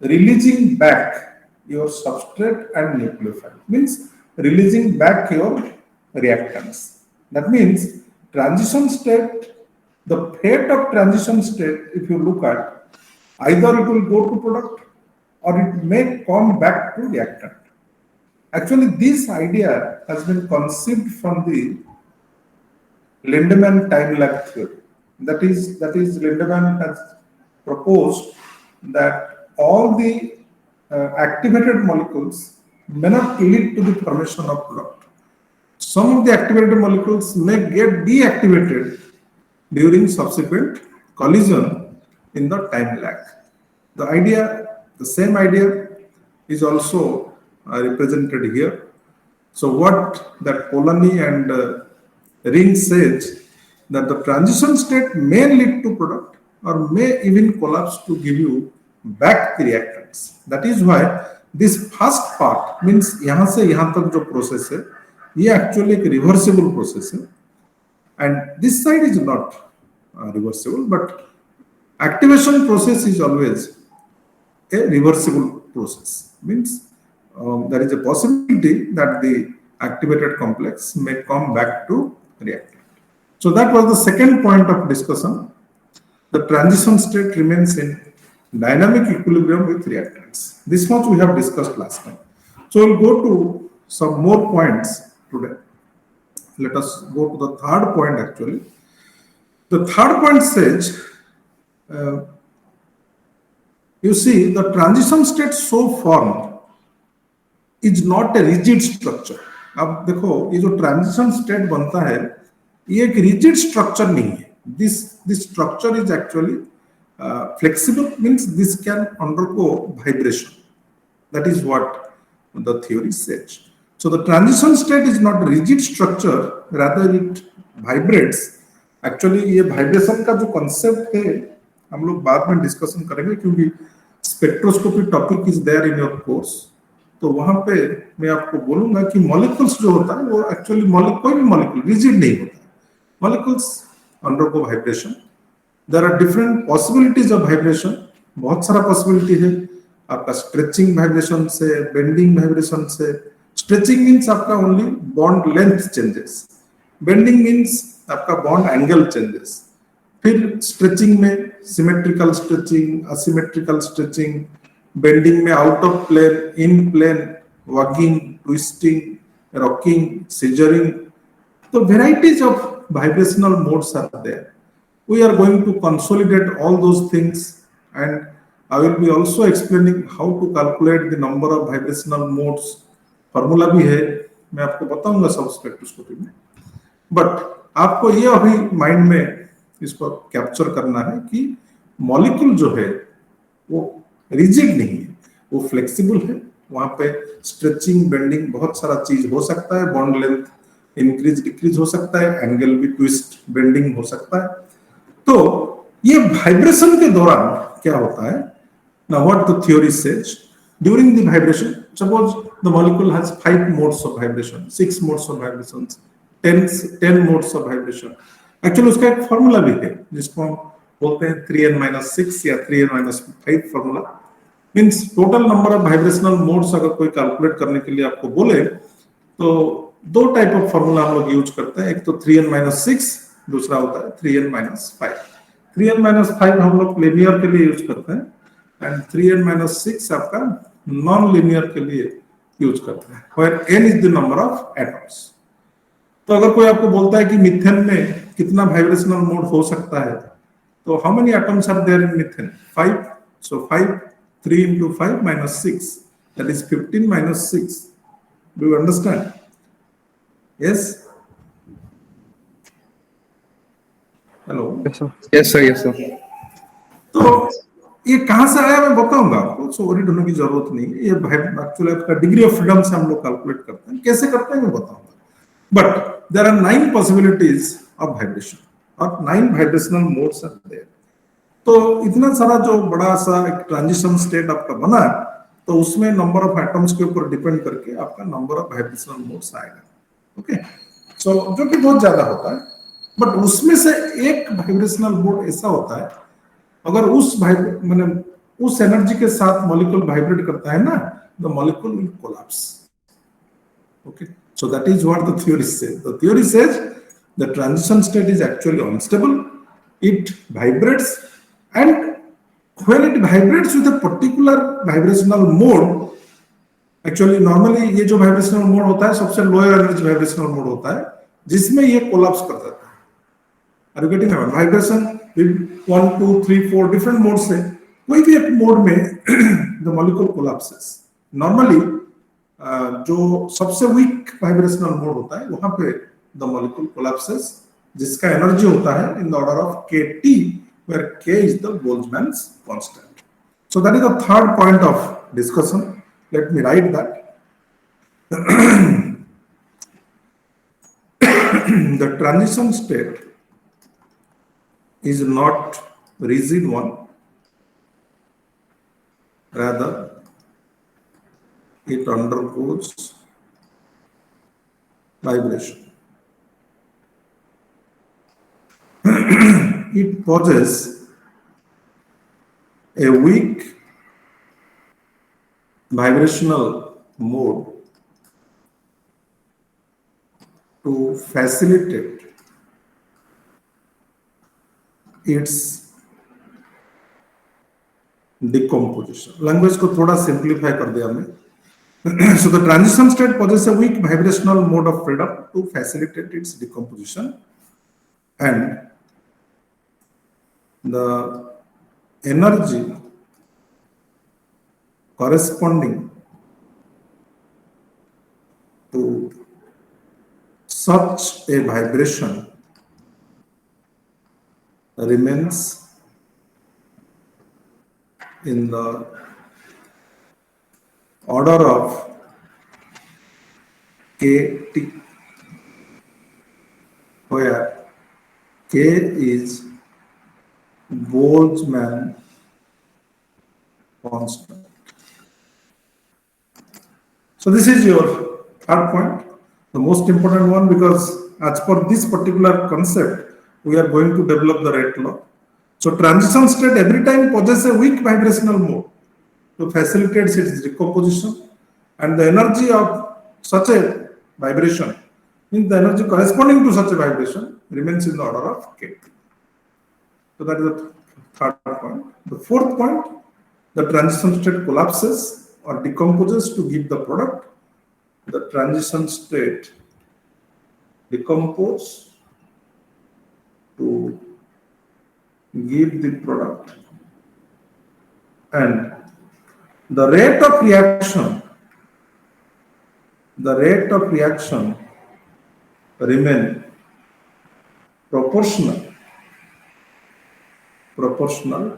releasing back your substrate and nucleophile, means releasing back your reactants. That means transition state, the fate of transition state, if you look at, either it will go to product or it may come back to reactant. Actually, this idea has been conceived from the Lindemann time lag theory. That is Lindemann has proposed that all the activated molecules may not lead to the formation of product. Some of the activated molecules may get deactivated during subsequent collision in the time lag. The same idea is also represented here. So what that Polanyi and Ring says, that the transition state may lead to product or may even collapse to give you back the reactants. That is why this first part means यहाँ से यहाँ तक जो process है, ये actually एक reversible process है, and this side is not reversible, but activation process is always a reversible process. Means there is a possibility that the activated complex may come back to reactant. So that was the second point of discussion. The transition state remains in dynamic equilibrium with reactants. This much we have discussed last time. So we'll go to some more points today. Let us go to the third point actually. The third point says, you see, the transition state so formed is not a rigid structure. अब देखो ये जो transition state बनता है ये एक rigid structure नहीं है. This structure is actually flexible, means this can undergo vibration. That is what the theory says. So the transition state is not a rigid structure, rather it vibrates. Actually ये vibration का जो concept है हम लोग बाद में discussion करेंगे क्योंकि spectroscopy topic is there in your course. तो वहां पे मैं आपको बोलूंगा कि molecules जो होता है वो actually कोई भी molecule rigid नहीं होता. Molecules undergo vibration. There are different possibilities of vibration. बहुत सारा possibility है. आपका stretching vibration से, bending vibration से. Stretching means आपका only bond length changes. Bending means आपका bond angle changes. फिर stretching में symmetrical stretching, asymmetrical stretching, bending में out of plane, in plane, wagging, twisting, rocking, scissoring. So varieties of vibrational modes are there. We are going to consolidate all those things, and I will be also explaining how to calculate the number of vibrational modes. Formula भी है, मैं आपको बताऊंगा सब spectroscopy में. But आपको ये अभी माइंड में इसको कैप्चर करना है कि मॉलिक्यूल जो है वो रिजिड नहीं है, वो फ्लेक्सिबल है. वहां पे स्ट्रेचिंग, बेंडिंग, बहुत सारा चीज हो सकता है. बॉन्ड लेंथ इंक्रीज डिक्रीज हो सकता है, एंगल भी ट्विस्ट बेंडिंग हो सकता है. तो ये वाइब्रेशन के दौरान क्या होता है? Now what the theory says, during the vibration, suppose the molecule has 5 modes of vibration, 6 modes of vibration, 10 modes of vibration. Actually उसका एक फार्मूला भी है जिसको हम बोलते हैं 3n-6 या 3n-5 formula. Means total number of vibrational modes अगर कोई कैलकुलेट करने के लिए आपको बोले तो दो टाइप ऑफ फार्मूला हम लोग यूज करते हैं. एक तो 3n-6, दूसरा होता है 3n-5. 3n-5 हम लोग लिनियर के लिए यूज करते हैं एंड 3n-6 आपका नॉन लिनियर के लिए यूज करते हैं, where n is the number of atoms. तो अगर कोई आपको बोलता है कि मीथेन में कितना वाइब्रेशनल मोड हो सकता है, तो how many atoms are there in methane? 5. So 5, 3 into 5 minus 6, that is 15 minus 6. Do you understand? Yes? Hello? Yes sir, yes sir. तो ये कहां से आया मैं बताऊंगा आपको, सो वरी होने की जरूरत नहीं है. ये एक्चुअली आपका डिग्री ऑफ फ्रीडम से हम लोग कैलकुलेट करते हैं. कैसे करते हैं मैं बताऊंगा. But there are 9 possibilities of vibration or 9 vibrational modes are there. तो इतना सारा जो बड़ा सा एक ट्रांजिशन स्टेट आपका बना है, तो उसमें नंबर ऑफ एटम्स के ऊपर डिपेंड करके आपका नंबर ऑफ वाइब्रेशनल मोड्स आएगा. ओके, सो जो कि बहुत ज्यादा होता है. बट उसमें से एक वाइब्रेशनल मोड ऐसा होता है, अगर उस माने उस एनर्जी के साथ मॉलिक्यूल वाइब्रेट करता है ना, the molecule will collapse. Okay, so that is what the theory says. The theory says the transition state is actually unstable. It vibrates, and when it vibrates with a particular vibrational mode, actually normally ये जो vibrational mode होता है सबसे lower energy vibrational mode होता है, जिसमें ये collapse कर जाता है. Are you getting it? Vibration with 1, 2, 3, 4 different modes से कोई भी एक मोड में the molecule collapses. Normally जो सबसे वीक वाइब्रेशनल मोड होता है वहां पे द मॉलिक्यूल कोलैप्सेस, जिसका एनर्जी होता है in the order of kT, where k is the Boltzmann's constant. So that is the third point of discussion. Let me write that. The transition state is not rigid one, rather it undergoes vibration. It possesses a weak vibrational mode to facilitate its decomposition. Language को थोड़ा simplify कर दिया हमने. So the transition state possesses a weak vibrational mode of freedom to facilitate its decomposition, and the energy corresponding to such a vibration remains in the order of kT, where k is Boltzmann constant. So this is your third point, the most important one, because as per this particular concept we are going to develop the rate law. So transition state every time possesses a weak vibrational mode to facilitate its decomposition, and the energy of such a vibration, means the energy corresponding to such a vibration, remains in the order of k. So that is the third point. The fourth point, the transition state collapses or decomposes to give the product. The transition state decomposes to give the product, and the rate of reaction remain proportional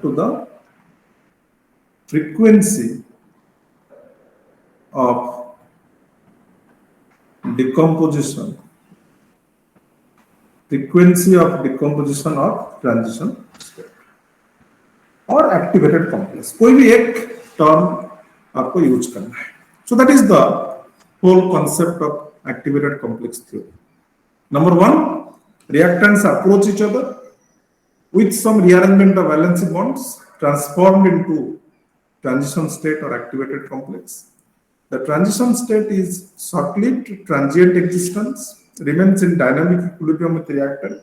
to the frequency of decomposition of transition state और activated complex. कोई भी एक term आपको use करना है. So that is the whole concept of activated complex theory. Number one, reactants approach each other with some rearrangement of valence bonds transformed into transition state or activated complex. The transition state is short-lived, transient existence, remains in dynamic equilibrium with the reactant.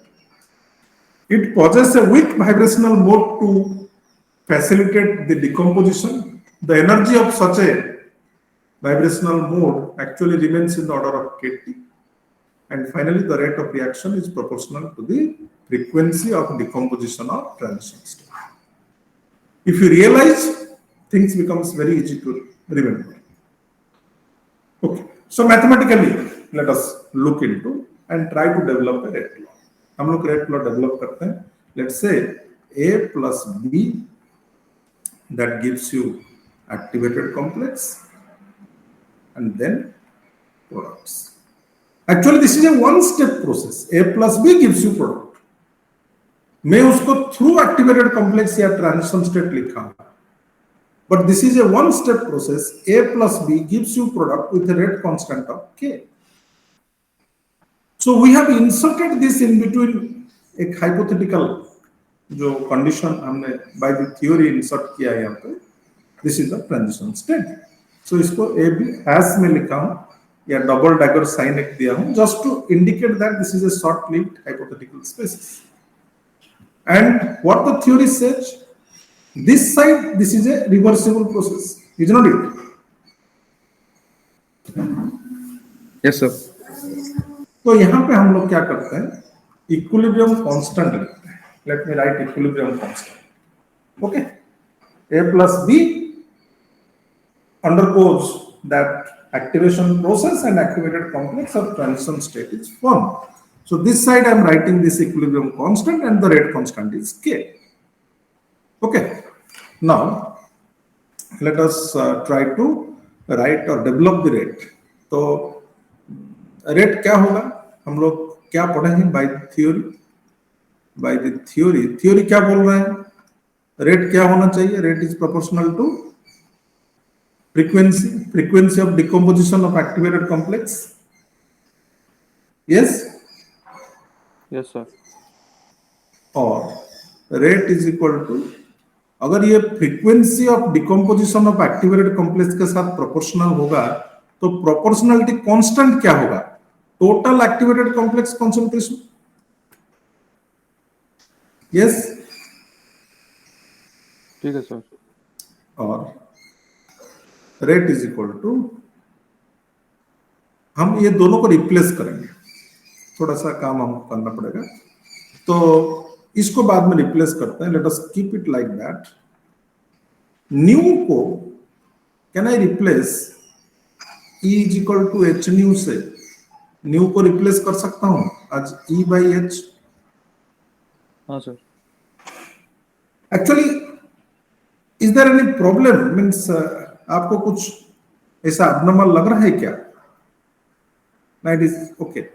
It possesses a weak vibrational mode to facilitate the decomposition. The energy of such a vibrational mode actually remains in the order of kT. And finally, the rate of reaction is proportional to the frequency of decomposition of transition state. If you realize, things becomes very easy to remember. Okay, so mathematically, let us look into and try to develop a rate law. हम लोग rate law develop करते हैं. Let's say A plus B, that gives you activated complex, and then products. Actually, this is a one-step process. A plus B gives you product. मैं उसको through activated complex या transition state लिखा हूँ. But this is a one-step process. A plus B gives you product with a rate constant of K. So we have inserted this in between एक hypothetical जो condition हमने by the theory insert किया है यहाँ पे. This is the transition state. So इसको a B hash में लिखा हूं या डबल डैगर साइन एक दिया हूं just to indicate that this is a short lived hypothetical species. And what the theory says, this side this is a reversible process, is not it? Yes sir. तो यहाँ पे हम लोग क्या करते हैं, इक्विलिब्रियम कांस्टेंट लिखते हैं. Let me right equilibrium constant. Okay, a plus b undergoes that activation process and activated complex or transition state is formed. So this side I am writing this equilibrium constant and the rate constant is k. Okay, now let us try to write or develop the rate. तो rate क्या होगा, हम लोग क्या पढ़े हैं by theory. By the theory क्या बोल रहा है, रेट क्या होना चाहिए, rate is proportional to frequency of decomposition of activated complex. Yes sir. और रेट इज इक्वल टू, अगर ये frequency of decomposition of activated complex के साथ प्रोपोर्शनल होगा तो प्रोपोर्शनलिटी कांस्टेंट क्या होगा, total activated complex concentration. Yes, ठीक है सर. और रेट इज इक्वल टू, हम ये दोनों को रिप्लेस करेंगे, थोड़ा सा काम हमको करना पड़ेगा, तो इसको बाद में रिप्लेस करते हैं. Let us keep it like that. New को can I replace E is equal to H new से, न्यू को रिप्लेस कर सकता हूं आज E बाई एच. हाँ sir. Actually is there any problem, means आपको कुछ ऐसा अबनॉर्मल लग रहा है क्या? It is okay.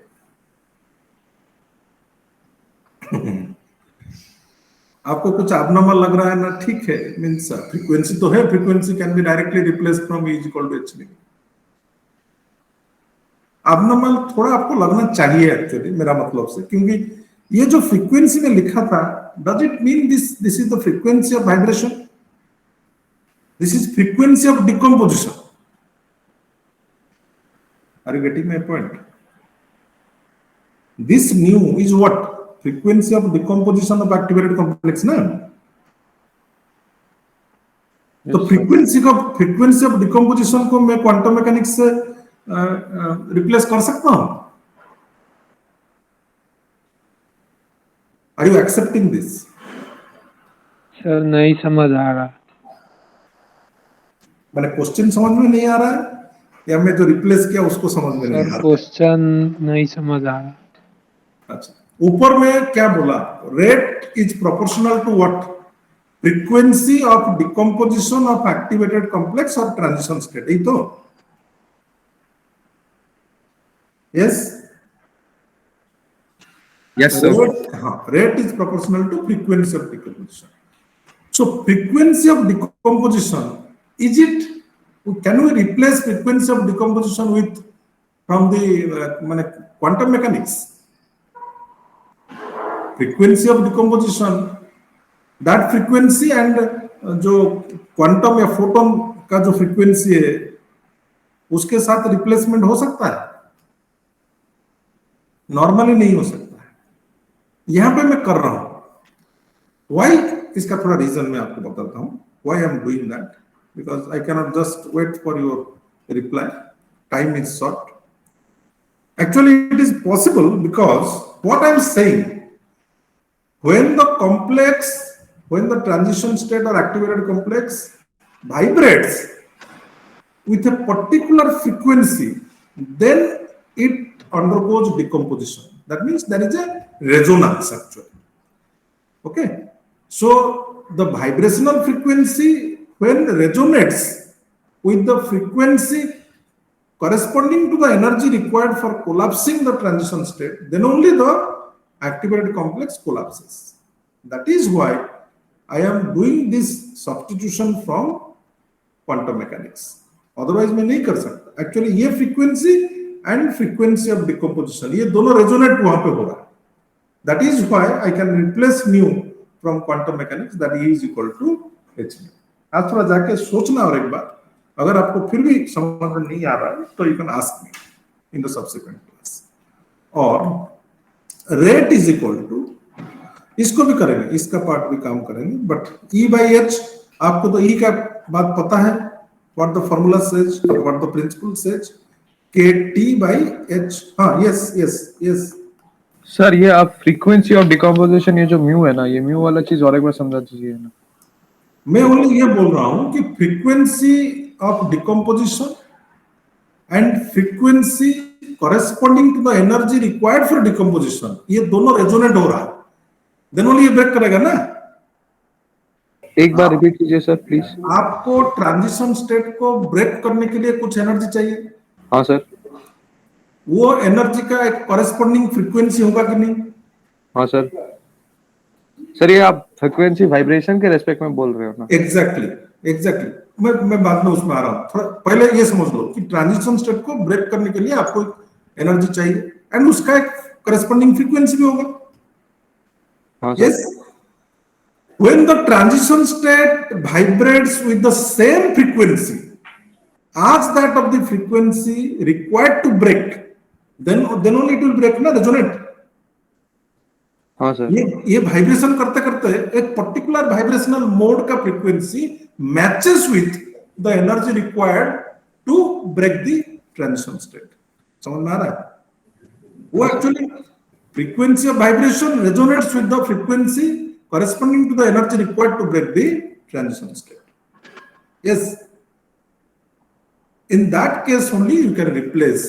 आपको कुछ अबनॉर्मल लग रहा है ना, ठीक है, मींस फ्रीक्वेंसी तो है, frequency can be directly replace from E is equal to H nu. Abnormal थोड़ा आपको लगना चाहिए एक्चुअली, मेरा मतलब से, क्योंकि ये जो फ्रीक्वेंसी में लिखा था, does it mean this is the frequency of vibration? This is frequency of decomposition. Are you getting my point? This nu is what, frequency of decomposition of activated complex ना. तो फ्रीक्वेंसी ऑफ डिकम्पोजिशन को मैं quantum mechanics से replace कर सकता हूं. Are you accepting this? Sir नहीं समझ आ रहा. मैंने क्वेश्चन समझ में नहीं आ रहा है या मैं जो रिप्लेस किया उसको समझ में नहीं आ रहा? क्वेश्चन नहीं समझ आ रहा. अच्छा, ऊपर में क्या बोला, rate is proportional to what, frequency of decomposition of activated complex और ट्रांजिशन स्टेट. यही तो. Yes? Yes sir. Rate is proportional to frequency of decomposition. So frequency of decomposition, is it, can we replace frequency of decomposition with from the quantum mechanics? Frequency of decomposition, that frequency and जो quantum या photon का जो frequency है उसके साथ replacement हो सकता है? नॉर्मली नहीं हो सकता है. यहां पे मैं कर रहा हूं. व्हाई, इसका थोड़ा रीजन मैं आपको बताता हूं. Why I am doing that, because I can not just wait for your reply, time is short. Actually it is possible because what I am saying, when the complex, when the transition state और activated complex vibrates with a particular frequency, then it undergoes decomposition. That means there is a resonance actually. Okay, so the vibrational frequency when resonates with the frequency corresponding to the energy required for collapsing the transition state, then only the activated complex collapses. That is why I am doing this substitution from quantum mechanics. Otherwise मैं नहीं कर सकता. Actually ये frequency and frequency of decomposition, ये दोनों resonate वहां पे हो रहा है. That is why I can replace mu from quantum mechanics, that E is equal to h mu. आप थोड़ा जाके सोचना और एक बार, अगर आपको फिर भी समझ में नहीं आ रहा है तो you can ask me in the subsequent class. और रेट इज इक्वल टू, इसको भी करेंगे, इसका पार्ट भी काम करेंगे, बट E by H, आपको तो E का बात पता है, what the formula says, what the principle says, KT by H। हाँ, यस यस यस सर ये आप फ्रीक्वेंसी ऑफ डिकम्पोजिशन, ये जो म्यू है ना, ये म्यू वाला चीज और एक बार समझा दीजिए ना। मैं ओनली ये बोल रहा हूं कि frequency of decomposition and frequency corresponding to the energy required for decomposition, ये दोनों रेजोनेट हो रहा है, देन ओनली ये ब्रेक करेगा ना। एक बार रिपीट कीजिए सर प्लीज। आपको ट्रांजिशन स्टेट को ब्रेक करने के लिए कुछ एनर्जी चाहिए। हाँ सर। वो एनर्जी का एक कॉरेस्पॉन्डिंग फ्रीक्वेंसी होगा कि नहीं? हाँ सर। सर ये आप फ्रीक्वेंसी वाइब्रेशन के रेस्पेक्ट में बोल रहे हो ना? एग्जैक्टली। मैं बाद में उसमें आ रहा हूँ, थोड़ा पहले ये समझ लो कि ट्रांजिशन स्टेट को ब्रेक करने के लिए आपको एनर्जी चाहिए एंड उसका एक कॉरेस्पॉन्डिंग फ्रीक्वेंसी भी होगा। हाँ yes, when the transition state vibrates with the same frequency as that of the frequency required to break, then only it will break na, resonate। हाँ सर। ये वाइब्रेशन करते करते एक पर्टिकुलर वाइब्रेशनल मोड का frequency matches with the energy required to break the transition state. समझ में आ रहा है? वो actually frequency of vibration resonates with the frequency corresponding to the energy required to break the transition state। Yes, in that case only you can replace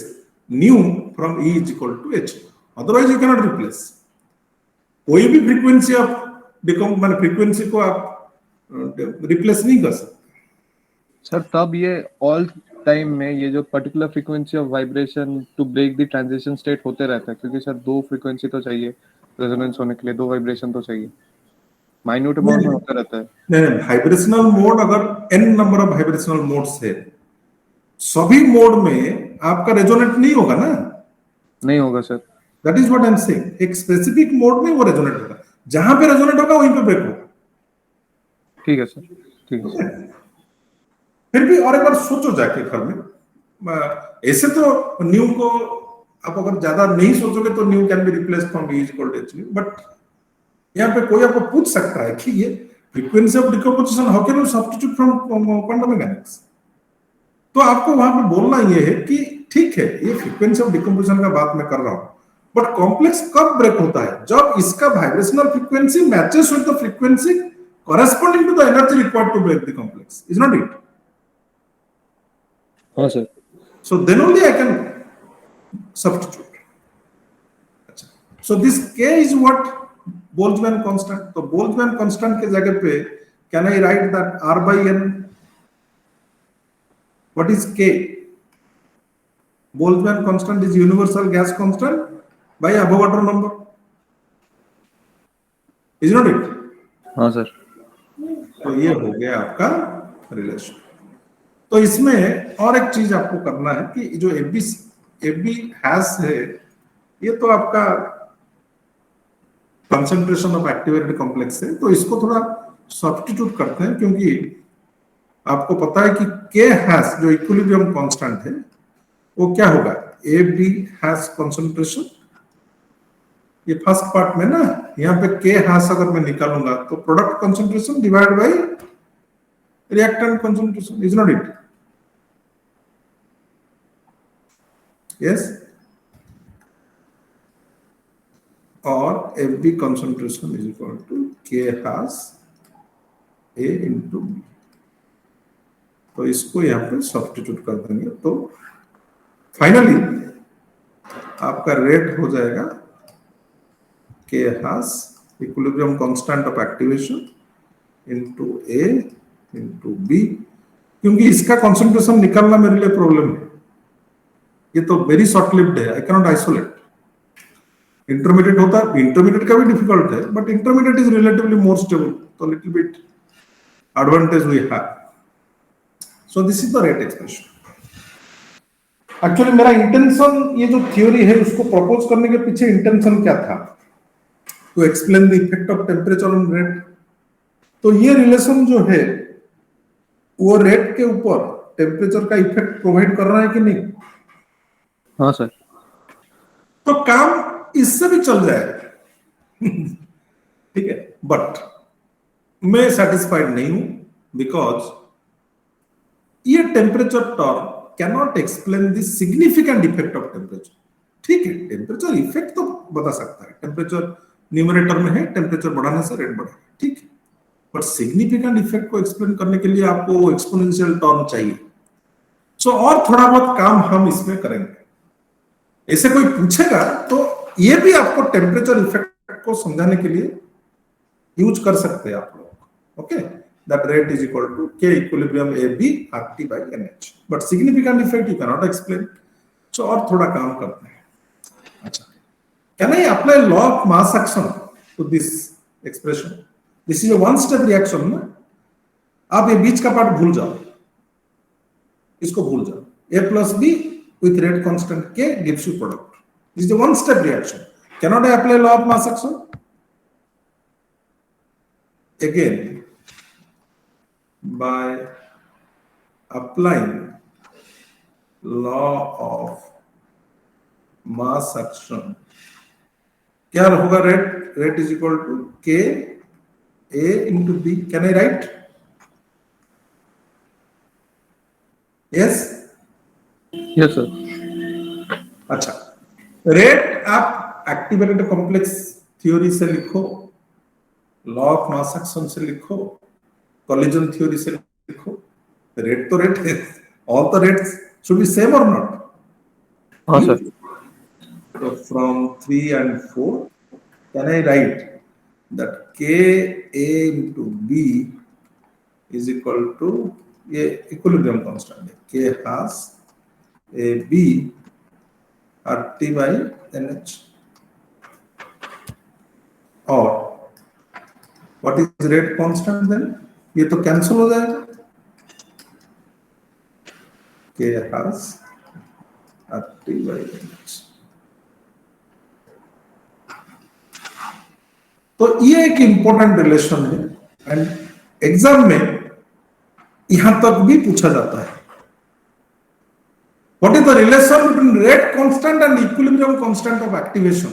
nu from E is equal to H, otherwise you cannot replace। कोई भी frequency of माने frequency को आप replace नहीं कर सकते। Sir तब ये ऑल टाइम में ये जो particular frequency of vibration to break the transition state होते रहता है, क्योंकि सर दो फ्रीक्वेंसी तो चाहिए रेजोनेंस होने के लिए, दो वाइब्रेशन तो चाहिए, माइन्यूट अमाउंट में होता रहता है। नहीं, वाइब्रेशनल मोड अगर n number of vibrational modes है, सभी मोड में आपका रेजोनेट नहीं होगा ना? नहीं होगा sir. That is what I am saying. एक स्पेसिफिक मोड में वो रेजोनेट होगा, जहां पे रेजोनेट होगा वहीं पे ब्रेक होगा। ठीक है सर, ठीक है। फिर भी और एक बार सोचो जाके घर में, ऐसे तो न्यू को आप अगर ज्यादा नहीं सोचोगे तो nu can be replaced from E equal to H, but यहाँ पे कोई आपको पूछ सकता है कि ये frequency of decomposition how can you substitute from quantum mechanics? तो आपको वहां पे बोलना ये है कि ठीक है, ये फ्रीक्वेंसी ऑफ डिकम्पोजिशन का बात मैं कर रहा हूँ, बट कॉम्प्लेक्स कब ब्रेक होता है? जब इसका vibrational frequency matches with the frequency corresponding to the energy required to break the complex, is not it? हाँ sir. So then only I can substitute। So this K is what? Boltzmann constant। तो Boltzmann constant के जगह पे can I write that R by N? What is K? Boltzmann constant is universal gas constant by Avogadro number, is not it? हाँ sir. तो ये हो गया आपका रिलेशन। तो इसमें और एक चीज आपको करना है कि जो एबी हैश है, ये तो आपका कंसंट्रेशन ऑफ एक्टिवेटेड कॉम्प्लेक्स है, तो इसको थोड़ा सब्स्टिट्यूट करते हैं, क्योंकि आपको पता है कि के हैश जो इक्विलिब्रियम कांस्टेंट है वो क्या होगा? एबी हैश कंसंट्रेशन, ये फर्स्ट पार्ट में ना, यहाँ पे के हैश अगर मैं निकालूंगा तो product concentration divide by reactant concentration, is not it? Yes. और FB concentration is equal to K hash A into B. तो इसको यहाँ पे सब्स्टिट्यूट कर देंगे, तो फाइनली आपका रेट हो जाएगा K has equilibrium constant of activation into A into B, क्योंकि इसका concentration निकालना मेरे लिए प्रॉब्लम है, ये तो वेरी शॉर्ट लिव्ड है, आई कैनॉट आइसोलेट। इंटरमीडिएट होता है, इंटरमीडिएट का भी डिफिकल्ट है, but intermediate is relatively more stable, तो little bit advantage we have. So this is the rate expression. Actually मेरा इंटेंशन, ये जो थ्योरी है उसको प्रपोज करने के पीछे इंटेंशन क्या था? To explain the effect of temperature on rate। तो ये रिलेशन जो है वो रेट के ऊपर टेम्परेचर का इफेक्ट प्रोवाइड कर रहा है कि नहीं? हाँ सर। तो काम इससे भी चल जाएगा। ठीक है, बट मैं सेटिस्फाइड नहीं हूं बिकॉज ये temperature term cannot explain the significant effect of temperature. ठीक है, टेम्परेचर इफेक्ट तो बता सकता है, टेम्परेचर न्यूमरेटर में है, टेम्परेचर बढ़ाने से रेट बढ़ेगा, ठीक है, बट सिग्निफिकेंट इफेक्ट को एक्सप्लेन करने के लिए आपको एक्सपोनेंशियल टर्म चाहिए। सो और थोड़ा बहुत काम हम इसमें करेंगे। ऐसे कोई पूछेगा तो ये भी आपको टेम्परेचर इफेक्ट को समझाने के लिए यूज कर सकते हैं आप लोग। Okay, that rate is equal to K equilibrium AB RT by NH, but significant effect you cannot explain. So और थोड़ा काम करते हैं। अच्छा, can I apply law of mass action to this expression? This is a one step reaction ना? आप ये बीच का पार्ट भूल जाओ, इसको भूल जाओ। A plus B with rate constant K gives you product. This is a one step reaction. Cannot I apply law of mass action? Again, by applying law of mass action, क्या होगा? rate is equal to K A into B. Can I write? Yes? Yes sir. अच्छा, rate आप activated complex theory से लिखो, law of mass action से लिखो, collision theory से लिखो, रेट तो रेट है, all the rates should be same or not? हाँ sir. So from 3 and 4, can I write that K A into B is equal to ये equilibrium constant है, K has A B RT by NH, और what is rate constant then? ये तो cancel हो जाएगा, K has RT by NH। तो ये एक इंपॉर्टेंट रिलेशन है एंड एग्जाम में यहां तक भी पूछा जाता है। What is the relation between rate constant and equilibrium constant of activation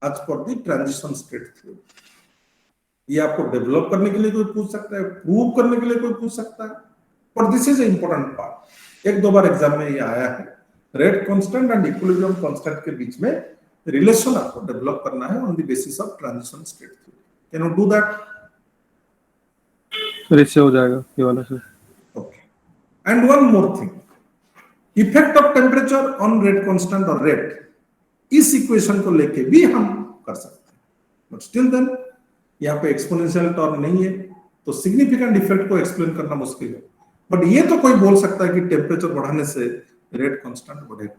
as per the transition state theory? ये आपको डेवलप करने के लिए कोई पूछ सकता है, प्रूव करने के लिए कोई पूछ सकता है, पर दिस इज इंपॉर्टेंट पार्ट। एक दो बार एग्जाम में ये आया है, rate constant and equilibrium constant के बीच में रिलेशन आपको डेवलप करना है on the basis of transition state theory. Can you do that? Sir इससे हो जाएगा ये वाला sir. Okay, and one more thing, effect of temperature on rate constant और रेट, इस इक्वेशन को लेके भी हम कर सकते हैं, बट स्टिल देन यहाँ पे एक्सपोनेंशियल टर्म नहीं है तो सिग्निफिकेंट इफेक्ट को एक्सप्लेन करना मुश्किल है। बट ये तो कोई बोल सकता है कि टेम्परेचर बढ़ाने से रेट कांस्टेंट बढ़ेगा,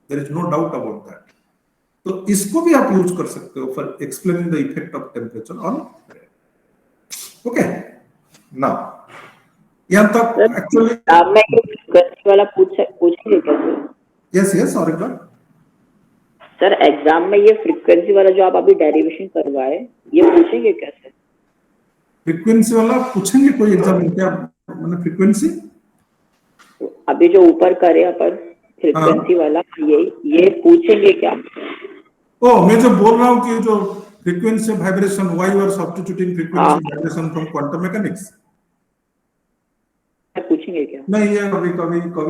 there is no doubt about that. तो इसको भी आप यूज कर सकते हो for explaining the effect of temperature on rate. Okay, now यहाँ तक एक्चुअली मैं फ्रीक्वेंसी वाला पूछेंगे क्या सर? यस यस, और एक बार सर एग्जाम में ये फ्रीक्वेंसी वाला जो आप अभी डेरिवेशन करवाए ये पूछेंगे क्या सर? फ्रीक्वेंसी वाला पूछेंगे कोई एग्जाम में क्या? मैंने फ्रीक्वेंसी अभी जो ऊपर करे अपन फ्रीक्वेंसी वाला ये पूछेंगे क्या? ओ, मैं जो बोल रहा हूँ कि जो frequency of vibration, why you are substituting frequency of vibration from quantum mechanics, पूछेंगे क्या? नहीं, ये कभी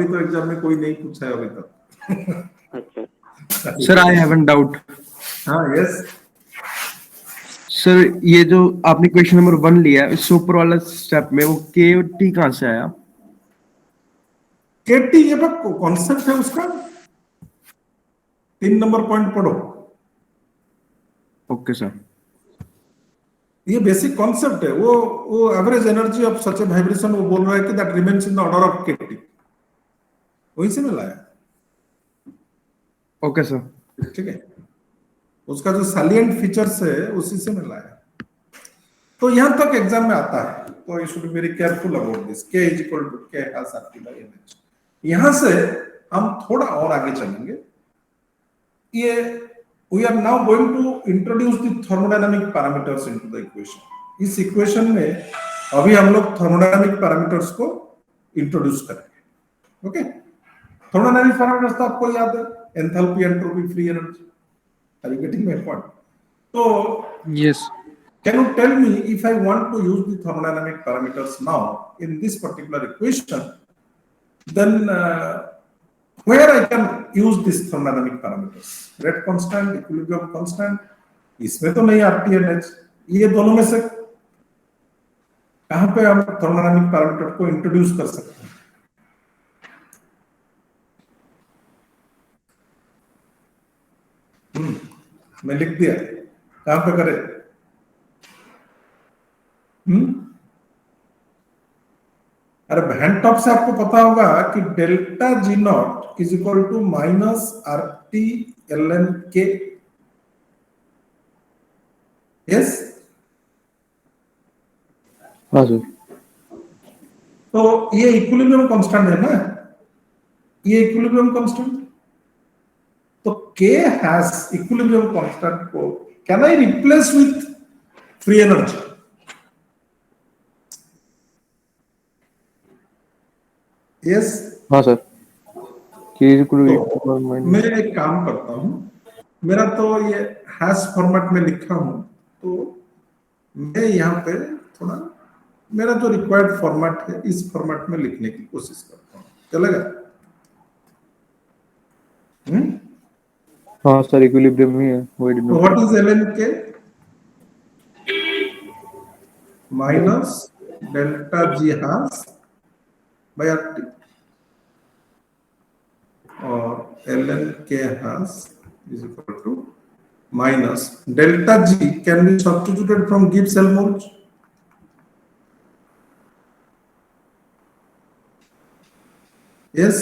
तो एग्जाम में कोई नहीं पूछा है अभी तक। अच्छा sir, I have an doubt. हाँ, यस सर, ये जो आपने क्वेश्चन नंबर 1 लिया है, इससे ऊपर वाला स्टेप में वो के टी कहाँ से आया? के टी ये कॉन्सेप्ट है उसका, 3 नंबर पॉइंट पढ़ो। Okay sir. ये बेसिक कॉन्सेप्ट है, वो average energy of such a vibration वो बोल रहा है कि that remains in the order of के टी, वहीं से मिला है। ओके सर, ठीक है, उसका जो सैलिएंट फीचर्स है उसी से मिला है। तो यहां तक एग्जाम में आता है, तो you should be very careful about this. K is equal to K has RT by NH। यहां से हम थोड़ा और आगे चलेंगे। ये we are now going to introduce the thermodynamic parameters into the equation. इस इक्वेशन में अभी हम लोग थर्मोडायनामिक पैरामीटर्स को इंट्रोड्यूस करेंगे। ओके, थर्मोडायनामिक पैरामीटर्स तो आपको याद है, enthalpy, entropy, free energy. Are you getting my point? तो Yes. can you tell me, if I want to use the thermodynamic parameters now in this particular equation, then where I can use this thermodynamic parameters? Rate constant, equilibrium constant, इसमें तो नहीं RTNH, ये दोनों में से कहां पे हम thermodynamic parameter को इंट्रोड्यूस कर सकते हैं? मैं लिख दिया, कहां पे करें? अरे हैंड टॉप से आपको पता होगा कि delta G naught is equal to minus RT ln K। Yes, हाँ सर। तो ये इक्विलिब्रियम कांस्टेंट है ना, ये इक्विलिब्रियम कांस्टेंट, तो K हैज इक्विलिब्रियम कांस्टेंट को can I replace with free energy? Yes, हाँ सर। तो मैं एक काम करता हूं, मेरा तो ये हैश फॉर्मेट में लिखा हूं, तो मैं यहाँ पे थोड़ा मेरा जो रिक्वायर्ड फॉर्मेट है इस फॉर्मेट में लिखने की कोशिश करता हूँ, चलेगा? हाँ सर, इक्विलिब्रियम ही है वो। What is ln K? Minus delta G hash by RT, और ln K hash is equal to minus delta G can be substituted from Gibbs-Helmholtz. Yes,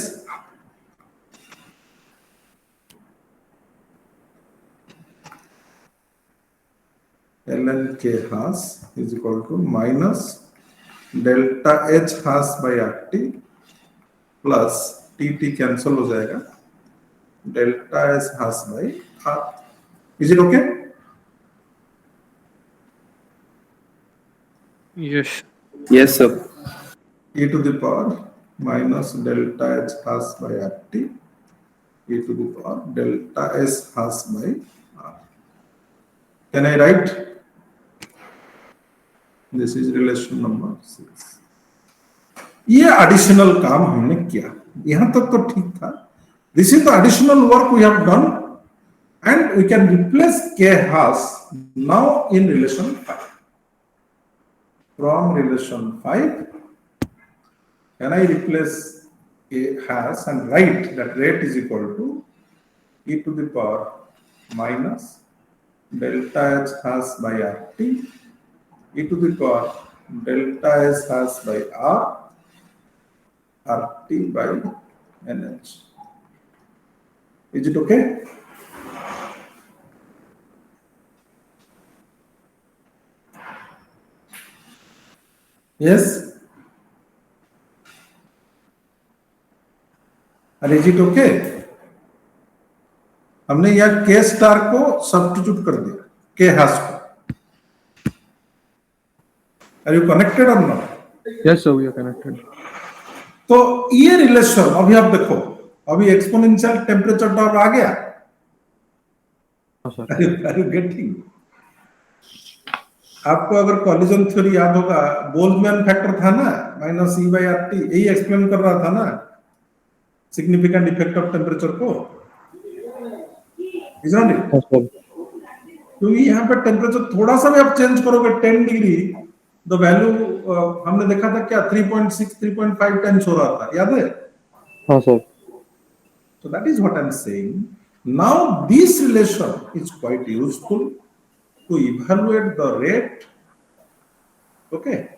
ln K hash is equal to minus delta H hash by RT plus TT cancel हो जाएगा, delta S hash by R. Is it okay? Yes. Yes, sir. E to the power minus delta H hash by RT, e to the power delta S hash by R. Can I write? This is relation number 6. ये additional काम हमने किया, यहाँ तक तो ठीक था. This is the additional work we have done, and we can replace K hash now in relation 5. From relation 5, can I replace A hash and write that rate is equal to e to the power minus delta H hash by RT, e to the power delta S hash by R, RT by NH. Is it okay? Yes? And is it okay? हमने यह K star को substitute कर दिया K hash को. Are you connected or not? Yes sir, we are connected. तो ये relation अभी आप देखो, अभी एक्सपोनेंशियल टेम्परेचर ड्रॉप आ गया. Are you getting? आपको अगर कॉलिजन थ्योरी याद होगा, बोल्ट्जमैन फैक्टर था ना, माइनस E by RT, यही एक्सप्लेन कर रहा था ना सिग्निफिकेंट इफेक्ट ऑफ टेम्परेचर को. Isn't it? क्योंकि यहाँ पे टेम्परेचर थोड़ा सा भी आप चेंज करोगे 10 डिग्री, द वैल्यू हमने देखा था क्या 3.6 3.5 टाइम्स हो रहा था, याद है? हाँ sir. So that is what I am saying. Now this relation is quite useful to evaluate the rate, okay,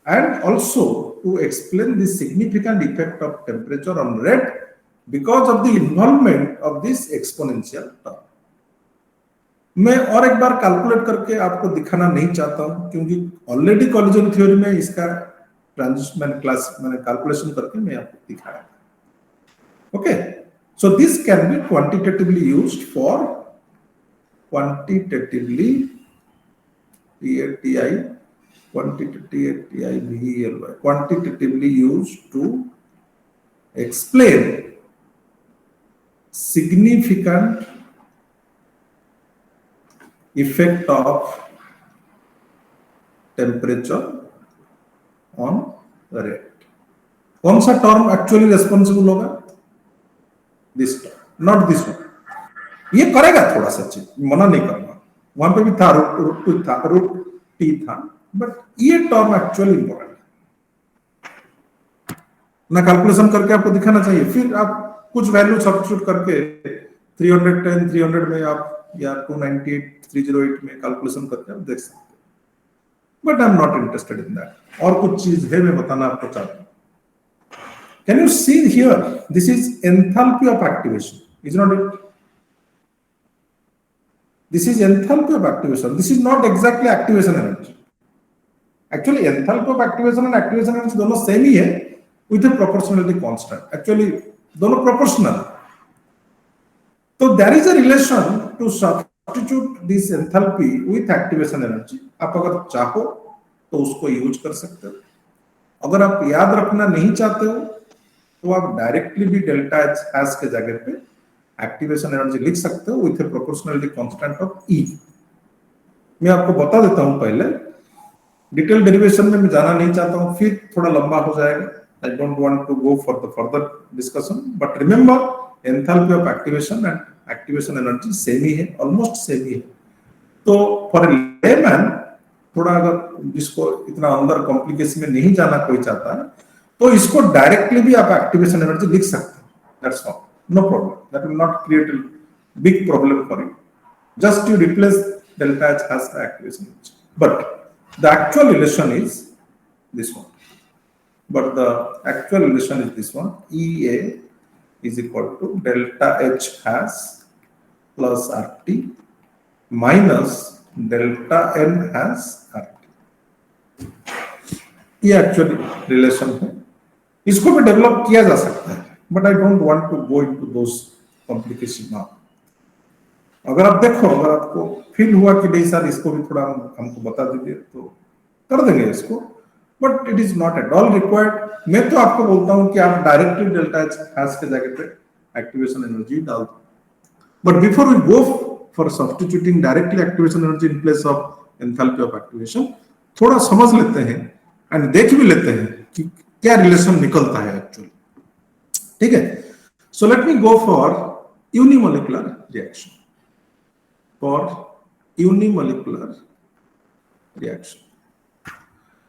and also to explain the significant effect of temperature on rate because of the involvement of this exponential term. मैं और एक बार calculate करके आपको दिखाना नहीं चाहता हूं, क्योंकि ऑलरेडी कॉलिजन थ्योरी में इसका ट्रांजिशन क्लास मैंने कैलकुलेशन करके मैं आपको दिखाया. Okay, so this can be quantitatively used for quantitatively TI quantitatively used to explain significant effect of temperature on rate. कौन सा टर्म एक्चुअली रेस्पॉन्सिबल होगा? This term, not this one. ये करेगा थोड़ा सा चीज, मना नहीं करना, वहां पे भी था रूट टू था, रूट टी था, बट ये टर्म एक्चुअली इंपॉर्टेंट है ना. कैलकुलेशन करके आपको दिखाना चाहिए, फिर आप कुछ वैल्यू सब्स्टिट्यूट करके 310 300 में आप या 298 308 में कैलकुलेशन करके आप देख सकते हैं. But I am not interested in that. और कुछ चीज है मैं बताना आपको चाहता हूं. Can you see here, this is enthalpy of activation, is not it? This is enthalpy of activation. This is not exactly activation energy. Actually, enthalpy of activation and activation energy दोनों same ही है with a proportionality constant. Actually, दोनों proportional. So there is a relation to substitute this enthalpy with activation energy. आप अगर चाहो तो उसको use कर सकते हो. अगर आप याद रखना नहीं चाहते हो तो आप डायरेक्टली भी डेल्टा एच हैश के जगह पे एक्टिवेशन एनर्जी लिख सकते हो with a proportionality constant of e. मैं आपको बता देता हूं, पहले डिटेल डेरिवेशन में मैं जाना नहीं चाहता हूं, फिर थोड़ा लंबा हो जाएगा. I don't want to go for the further discussion, but remember enthalpy of activation and activation energy same ही है, ऑलमोस्ट सेम ही है. तो फॉर ए लेमैन थोड़ा, अगर जिसको इतना अंदर कॉम्प्लिकेशन में नहीं जाना कोई चाहता है, तो इसको डायरेक्टली भी आप एक्टिवेशन एनर्जी लिख सकते हो. That's all. No problem. That will not create a big problem for you. Just you replace delta H as the activation energy. But the actual relation is this one. But the actual relation is this one. EA is equal to delta H has plus RT minus delta N has RT. ये actually relation है. इसको भी develop किया जा सकता है. But I don't want to go into those complications now. अगर आप देखो, अगर आपको फील हुआ कि नहीं सर इसको भी थोड़ा हमको बता दीजिए तो कर देंगे इसको, but it is not at all required. मैं तो आपको बोलता हूं कि आप डायरेक्टली डेल्टा एच हैश के जगह पे एक्टिवेशन एनर्जी डाल दो. But before we go for substituting directly activation energy in place of enthalpy of activation, थोड़ा समझ लेते हैं एंड देख भी लेते हैं कि क्या रिलेशन निकलता है एक्चुअली. ठीक है. So let me go for unimolecular reaction. For unimolecular reaction,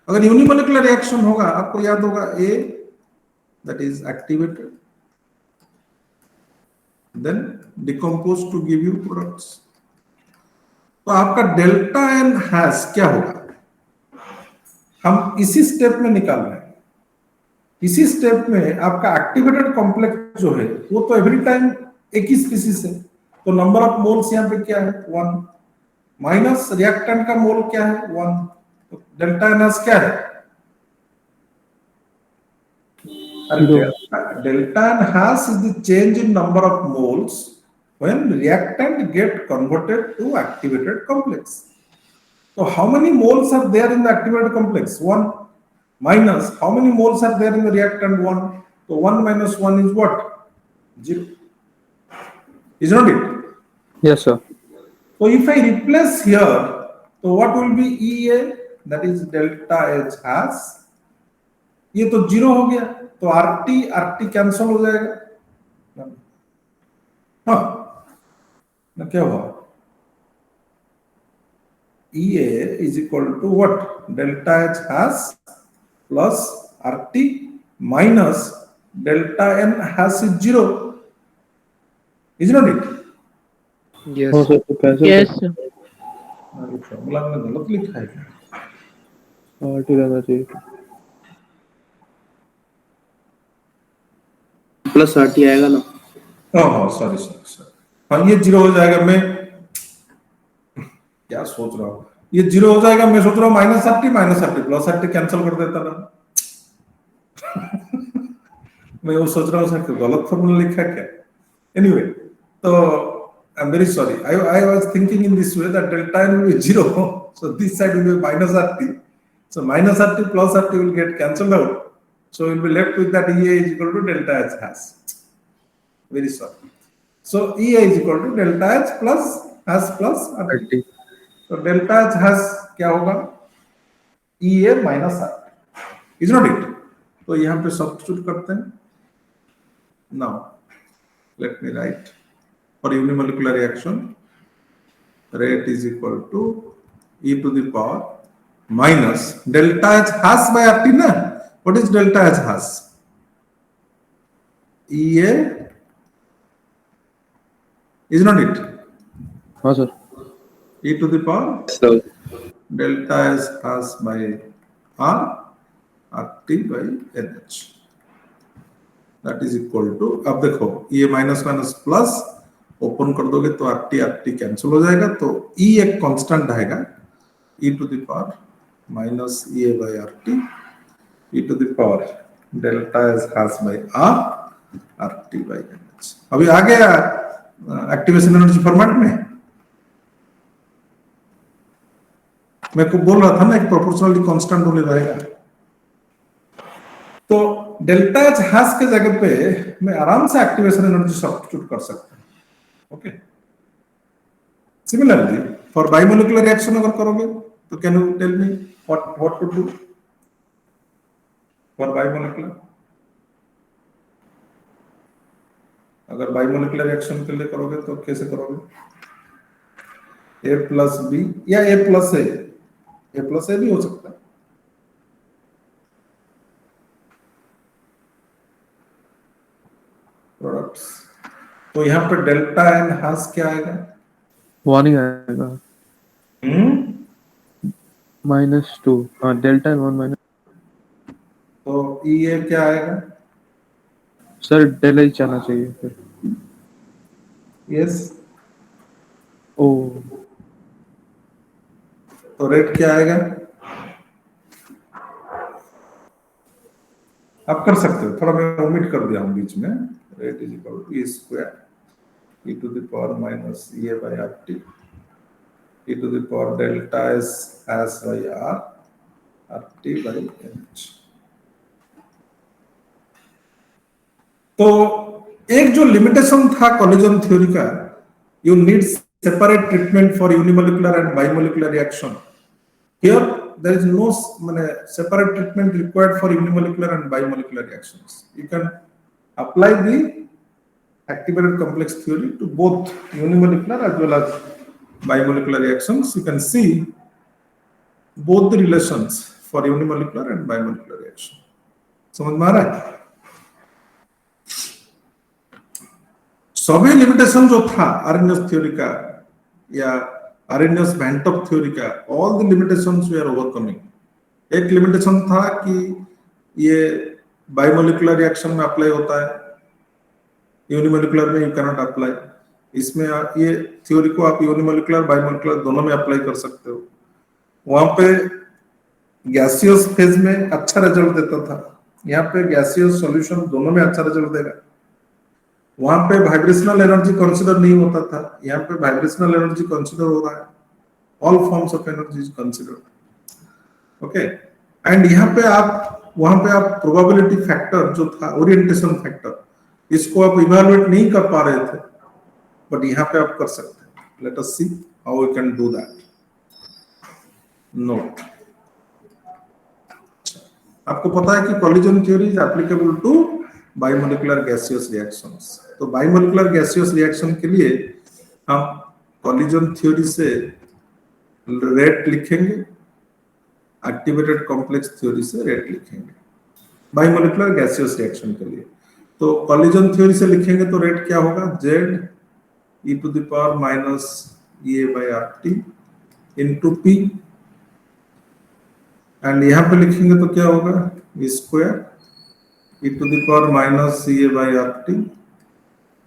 अगर यूनिमोलिकुलर रिएक्शन होगा, आपको याद होगा A that is activated, then decompose to give you products. तो आपका डेल्टा एन हैश क्या होगा, हम इसी स्टेप में निकाल रहे हैं. इसी स्टेप में आपका एक्टिवेटेड कॉम्प्लेक्स जो है वो तो एवरी टाइम एक ही स्पीसीज है, तो नंबर ऑफ मोल्स यहाँ पे क्या है 1, माइनस रिएक्टेंट का मोल क्या है 1, तो डेल्टा एन एस क्या है, delta n hash is the change in number of moles when reactant get converted to activated complex. तो how many moles are there in the activated complex 1, minus how many moles are there in the reactant 1, so 1 minus 1 is what, 0, is not it? Yes sir. So if I replace here, so what will be EA, that is delta H has, ये तो 0 हो गया, तो RT cancel हो जाएगा. हाँ ना, क्या हुआ, EA is equal to what, delta H has plus RT minus delta N has is 0, is not it? Yes. Yes sir. Formula में गलत लिखा है क्या? RT रहना चाहिए. प्लस RT आएगा ना. हाँ सॉरी, हाँ ये 0 हो जाएगा. मैं क्या सोच रहा हूँ, ये 0 हो जाएगा, मैं सोच रहा हूँ minus RT plus RT cancel कर देता ना. मैं वो सोच रहा हूँ सर गलत फॉर्मूला लिखा क्या. एनीवे, तो I am very sorry, I was thinking in this way that delta n will be 0, so this side will be minus RT, So minus RT plus RT will get cancelled out. So we'll be left with that EA is equal to delta H has. Very short. So EA is equal to delta H plus RT. So delta H has क्या होगा? EA minus RT. Is not it? तो यहाँ पे substitute करते हैं. Now let me write for unimolecular reaction. Rate is equal to e to the power minus delta H has by RT na. What is delta H has? EA is not it? हाँ sir. E to the power delta H has by R RT by NH. That is equal to, अब देखो ये minus minus plus open कर दोगे तो RT cancel हो जाएगा, तो E एक कांस्टेंट रहेगा, e to the power minus EA by RT e to the power delta S has by R RT by NH. अभी आ गया एक्टिवेशन एनर्जी फॉर्मेट में. मैं को बोल रहा था ना एक प्रोपोर्शनली कांस्टेंट होने रहेगा. तो डेल्टा एच हैश के जगह पे मैं आराम से एक्टिवेशन एनर्जी सब्स्टिट्यूट कर सकता हूं. Okay. Similarly for bimolecular reaction अगर करोगे तो can you tell me what to do for bimolecular? अगर बाइमोलिकुलर रिएक्शन के लिए करोगे तो कैसे करोगे? A प्लस बी या A प्लस ए भी हो सकता है. प्रोडक्ट्स, तो यहाँ पे डेल्टा एन हैश क्या आएगा? 1 ही आएगा. -2. हाँ डेल्टा एन 1 माइनस. तो ये क्या आएगा? सर डेल एच आना चाहिए फिर. यस. ओ तो रेट क्या आएगा? आप कर सकते हो, थोड़ा मैं ओमिट कर दिया हूं बीच में. Rate is equal to e square e to the power minus EA by RT e to the power delta S as by R RT by NH. तो एक जो लिमिटेशन था कोलिजन थ्योरी का, you need separate treatment for unimolecular and bimolecular reaction. Here there is no separate treatment required for unimolecular and bimolecular reactions. You can apply the activated complex theory to both unimolecular as well as bimolecular reactions. You can see both the relations for unimolecular and bimolecular reaction. समझ में आ रहा है? सभी limitation जो था आर्रेनियस theory का या आर्रेनियस वैंटॉप थ्योरी का, all the limitations we are overcoming. एक लिमिटेशन था कि ये बाइमोलिकुलर रिएक्शन में अप्लाई होता है, यूनिमोलिकुलर में यू कैन नॉट अप्लाई. इसमें ये थ्योरी को आप यूनिमोलिकुलर बाइमोलिकुलर दोनों में अप्लाई कर सकते हो. वहां पे गैसियस फेज में अच्छा रिजल्ट देता था, यहाँ पे गैसियस सॉल्यूशन दोनों में अच्छा रिजल्ट देगा. वहां पे वाइब्रेशनल एनर्जी कंसीडर नहीं होता था, यहाँ पे वाइब्रेशनल एनर्जी कंसीडर हो रहा है. All forms of energy is considered. Okay. And यहाँ पे आप वहां पे आप प्रोबेबिलिटी फैक्टर जो था, ओरिएंटेशन फैक्टर, इसको आप इवैल्यूएट नहीं कर पा रहे थे, बट यहाँ पे आप कर सकते हैं. Let us see how we can do that. Note, आपको पता है कि collision theory is applicable to bimolecular gaseous reactions. तो बाइमोलिकुलर गैसियस रिएक्शन के लिए हम कोलिजन थ्योरी से रेट लिखेंगे, एक्टिवेटेड कॉम्प्लेक्स थ्योरी से रेट लिखेंगे बाइमोलिकुलर गैसियस रिएक्शन के लिए. तो कोलिजन थ्योरी से लिखेंगे तो रेट क्या होगा? Z e to the power minus EA by RT into P. And यहाँ पे लिखेंगे तो क्या होगा? V square e to the power minus CA by RT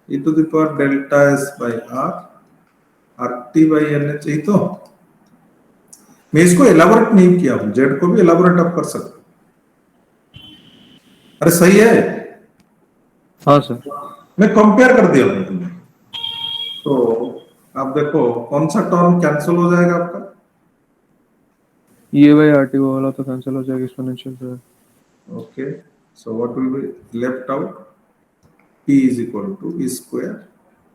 e to the power delta S by R RT by NH. ही तो मैं इसको elaborate नहीं किया हूं, जेड को भी एलाबोरेट आप कर सकते. अरे सही है. हाँ सर. मैं कंपेयर कर दिया हूं तुम्हें. तो आप देखो कौन सा टर्म कैंसिल हो जाएगा आपका? ये by RT वाला तो कैंसिल हो जाएगा एक्सपोनेंशियल से. Okay, so what will be left out? P is equal to E square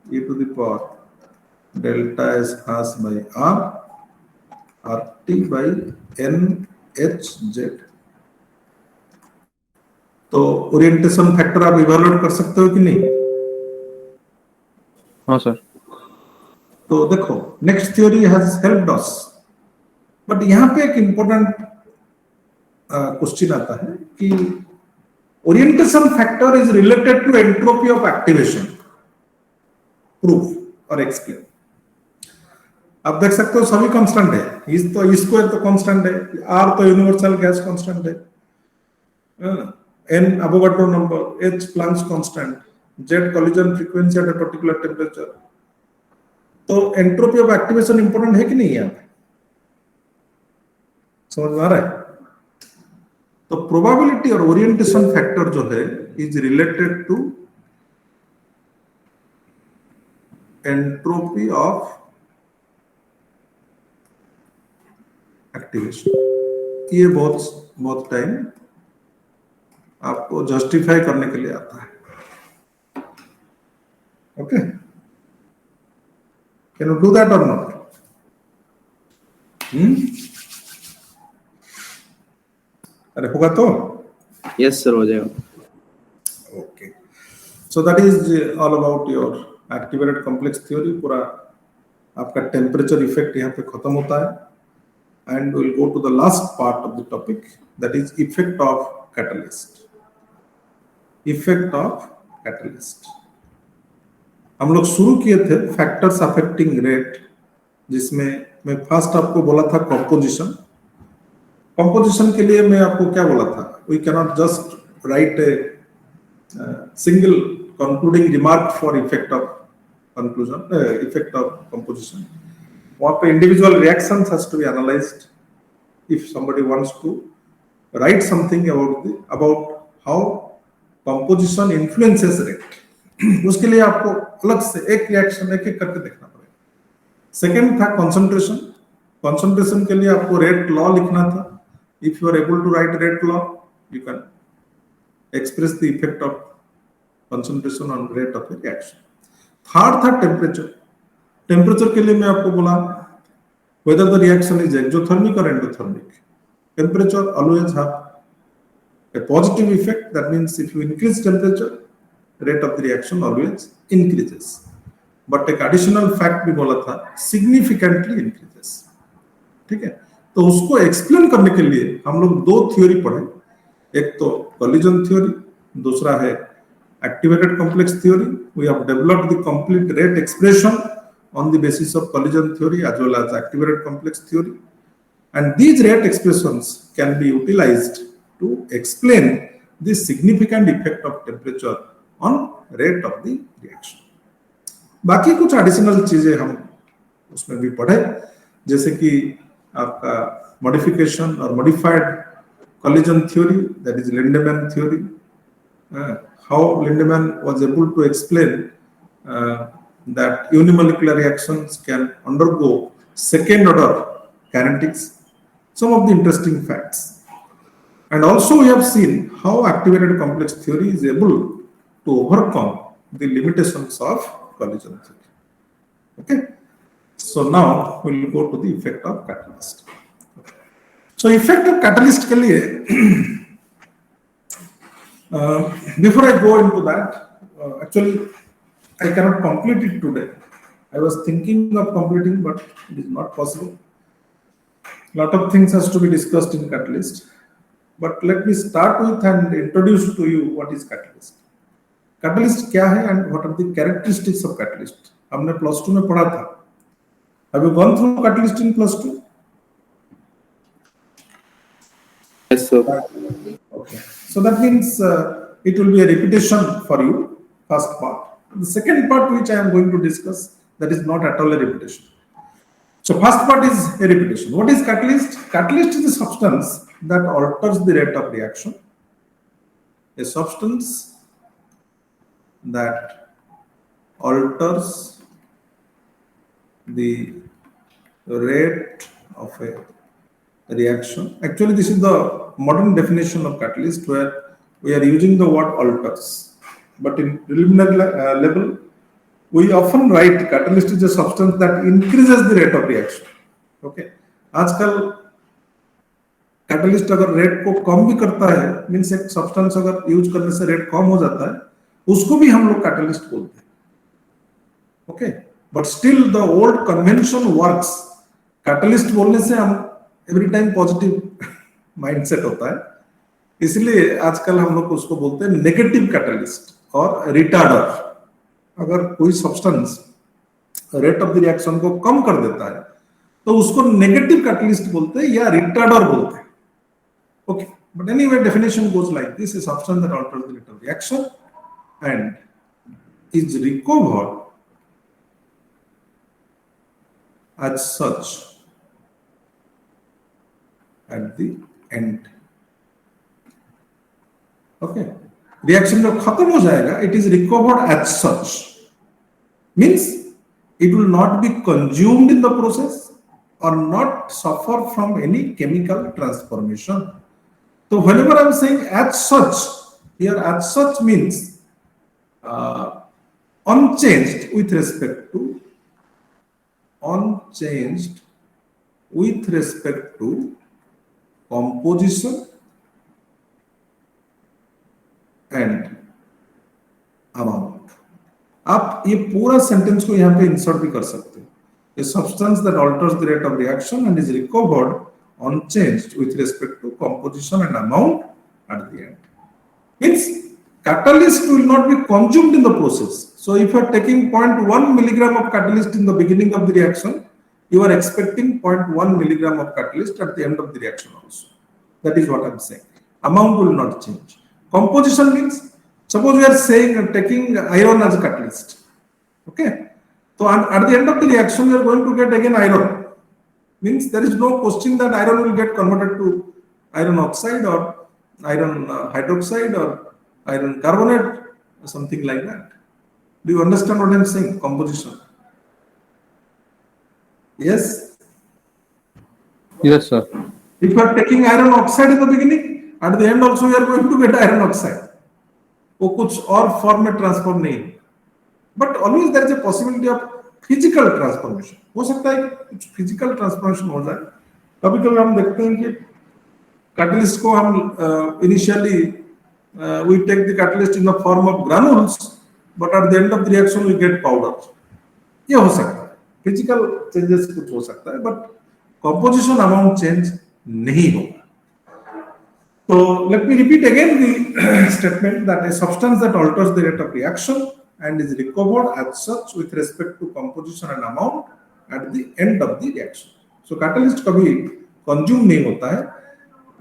e to the power delta S has by R RT by NHZ. तो ओरिएंटेशन फैक्टर आप evaluate कर सकते हो कि नहीं? हाँ सर. तो देखो next theory has helped us, but यहाँ पे एक इंपॉर्टेंट क्वेश्चन आता है कि orientation factor is related to entropy of activation, proof और एक्सप्लेन. आप देख सकते हो सभी कांस्टेंट है, इस तो स्क्वायर तो कांस्टेंट है, आर तो यूनिवर्सल गैस कांस्टेंट है, N Avogadro number, h Planck's constant, Z collision frequency at a particular temperature. तो एंट्रोपी ऑफ एक्टिवेशन इंपॉर्टेंट है कि नहीं यहाँ पे? समझ में आ रहा है? तो प्रोबेबिलिटी और ओरिएंटेशन फैक्टर जो है is related to entropy of activation. ये बहुत टाइम आपको जस्टिफाई करने के लिए आता है. Okay, can you do that और नॉट? अरे होगा तो? यस सर, हो जाएगा. Okay, so that is all about your activated complex theory. पूरा आपका टेम्परेचर इफेक्ट यहाँ पे खत्म होता है. And we'll go to the last part of the topic, that is effect of catalyst. Effect of catalyst. हम लोग शुरू किए थे फैक्टर्स अफेक्टिंग रेट, जिसमें मैं फर्स्ट आपको बोला था कंपोजिशन. कंपोजिशन के लिए मैं आपको क्या बोला था? We cannot just write a single concluding remark for effect of conclusion, effect of composition. वहाँ पे individual reactions has to be analysed if somebody wants to write something about how composition influences rate. उसके लिए आपको अलग से एक reaction एक करके देखना पड़ेगा. सेकेंड था कंसंट्रेशन. कंसंट्रेशन के लिए आपको रेट लॉ लिखना था. If you are able to write rate law, you can express the effect of concentration on rate of a reaction. Third था टेम्परेचर. टेम्परेचर के लिए मैं आपको बोला whether the reaction is exothermic or endothermic. Temperature always have a positive effect. That means if you increase temperature, rate of the reaction always increases. But एक additional fact भी बोला था, significantly increases. ठीक है? तो उसको explain करने के लिए हम लोग दो theory पढ़े. एक तो collision theory, दूसरा है activated complex theory. We have developed the complete rate expression on the basis of collision theory as well as activated complex theory, and these rate expressions can be utilized to explain the significant effect of temperature on rate of the reaction. बाकी कुछ additional चीजें हम उसमें भी पढ़े, जैसे कि आपका मॉडिफिकेशन और modified collision theory, that is Lindemann theory, how Lindemann was able to explain that unimolecular reactions can undergo second order kinetics, some of the interesting facts. And also we have seen how activated complex theory is able to overcome the limitations of collision theory. Okay, so now we will go to the effect of catalyst. So effect of catalyst ke liye before I go into that, actually I cannot complete it today. I was thinking of completing, but it is not possible. Lot of things has to be discussed in catalyst. But let me start with and introduce to you what is catalyst. Catalyst क्या है and what are the characteristics of catalyst? हमने plus 2 में पढ़ा था. Have you gone through catalyst in plus 2? Yes, sir. Okay. So that means it will be a repetition for you, first part. The second part which I am going to discuss, that is not at all a repetition. So first part is a repetition. What is catalyst? Catalyst is a substance that alters the rate of reaction. A substance that alters the rate of a reaction. Actually, this is the modern definition of catalyst where we are using the word alters. But in preliminary level, we often write catalyst is a substance that increases the rate of reaction. Okay. आजकल catalyst अगर rate को कम भी करता है, means एक substance अगर use करने से रेट कम हो जाता है, उसको भी हम लोग कैटलिस्ट बोलते हैं. Okay, but still the old convention works. Catalyst बोलने से हम एवरी टाइम पॉजिटिव माइंडसेट होता है, इसलिए आजकल हम लोग उसको बोलते हैं नेगेटिव कैटलिस्ट और रिटार्डर. अगर कोई substance rate of the reaction को कम कर देता है तो उसको नेगेटिव कैटलिस्ट बोलते हैं या रिटार्डर बोलते हैं. Okay, but anyway definition goes like this: a substance that alters the rate of reaction and is recovered as such at the end. Okay, reaction जब खत्म हो जाएगा, it is recovered as such, means it will not be consumed in the process or not suffer from any chemical transformation. So whenever I am saying as such, here as such means unchanged with respect to composition and amount. आप ये पूरा sentence को यहाँ पे insert भी कर सकते हो. A substance that alters the rate of reaction and is recovered unchanged with respect to composition and amount at the end. Means catalyst will not be consumed in the process. So if you are taking 0.1 milligram of catalyst in the beginning of the reaction, you are expecting 0.1 milligram of catalyst at the end of the reaction also. That is what I am saying. Amount will not change. Composition means, suppose we are saying taking iron as a catalyst. Okay. So at the end of the reaction, we are going to get again iron. Means there is no question that iron will get converted to iron oxide or iron hydroxide or iron carbonate or something like that. Do you understand what I am saying? Composition. Yes? Yes, sir. If you are taking iron oxide in the beginning, at the end also we are going to get iron oxide. वो कुछ और form में transform नहीं, but always there is a possibility of physical transformation. हो सकता है कुछ physical transformation हो जाए. कभी कभी हम देखते हैं कि कैटलिस्ट को हम initially we take the catalyst in the form of granules, but at the end of the reaction we get powder. ये हो सकता है, फिजिकल चेंजेस कुछ हो सकता है, बट कंपोजिशन अमाउंट चेंज नहीं होगा. So let me repeat again the statement that a substance that alters the rate of reaction and is recovered as such with respect to composition and amount at the end of the reaction. So catalyst कभी consume नहीं होता है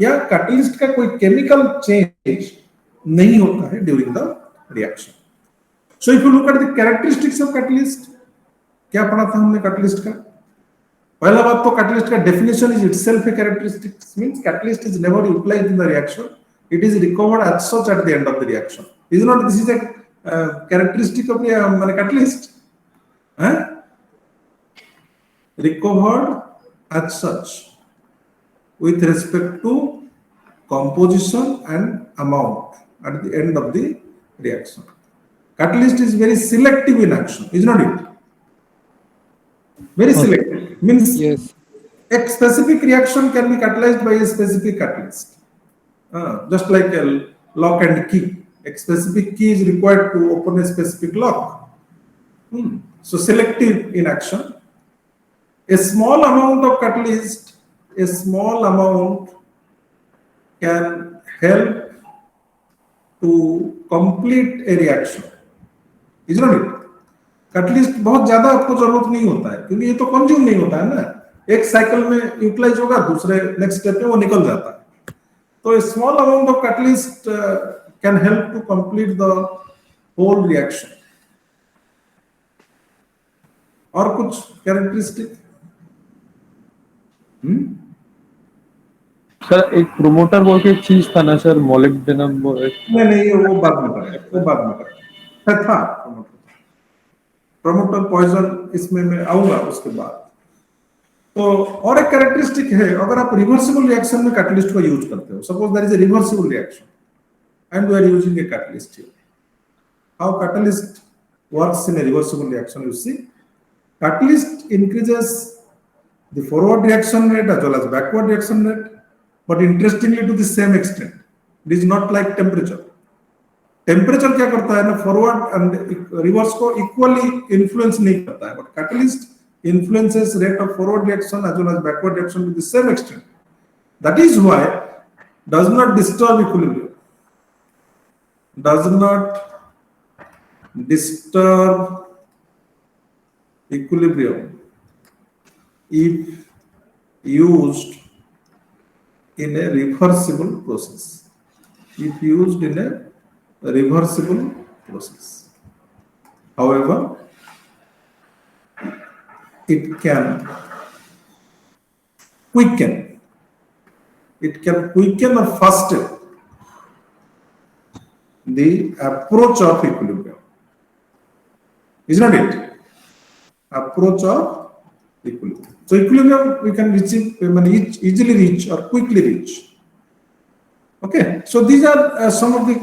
या catalyst का कोई chemical change नहीं होता है during the reaction. So if you look at the characteristics of catalyst, क्या पढ़ा था हमने catalyst का? पहला बात तो कैटलिस्ट का definition is itself a characteristic. Means catalyst is never utilised in the reaction, it is recovered as such at the end of the reaction. Is not this is a characteristic of माने catalyst, हैं? Recovered as such with respect to composition and amount at the end of the reaction. Catalyst is very selective in action, is not it? Very selective. Means Yes. a specific reaction can be catalyzed by a specific catalyst. Just like a lock and key. A specific key is required to open a specific lock. So selective in action. A small amount of catalyst, a small amount can help to complete a reaction. Is not it? Catalyst बहुत ज्यादा आपको जरूरत नहीं होता है, क्योंकि ये तो कंज्यूम नहीं होता है ना. एक साइकिल में यूटिलाइज होगा, दूसरे नेक्स्ट स्टेप में वो निकल जाता है. तो small amount of catalyst can help to complete the whole reaction. और कुछ कैरेक्टरिस्टिक? सर एक प्रोमोटर बोल के चीज था ना सर, मोलिब्डेनम. नहीं, वो बाद में करेंगे, वो बाद में करेंगे. था प्रमोटर पॉइजन, इसमें मैं आऊंगा उसके बाद. तो और एक कैरेक्टरिस्टिक है, अगर आप रिवर्सिबल रिएक्शन में कैटलिस्ट को यूज करते हो, suppose there is a reversible reaction and we are using a catalyst here, how catalyst works in a reversible reaction, you see, catalyst increases the forward reaction rate as well as backward reaction rate, but interestingly to the same extent. It is not like temperature. Temperature क्या करता है ना, forward and reverse को equally influence नहीं करता है, but catalyst influences rate of forward reaction as well as backward reaction to the same extent. That is why does not disturb equilibrium, does not disturb equilibrium if used in a reversible process. If used in a reversible process. However, it can quicken or fasten the approach of equilibrium. Is not it? Approach of equilibrium. So equilibrium we can easily reach or quickly reach. Okay. So these are some of the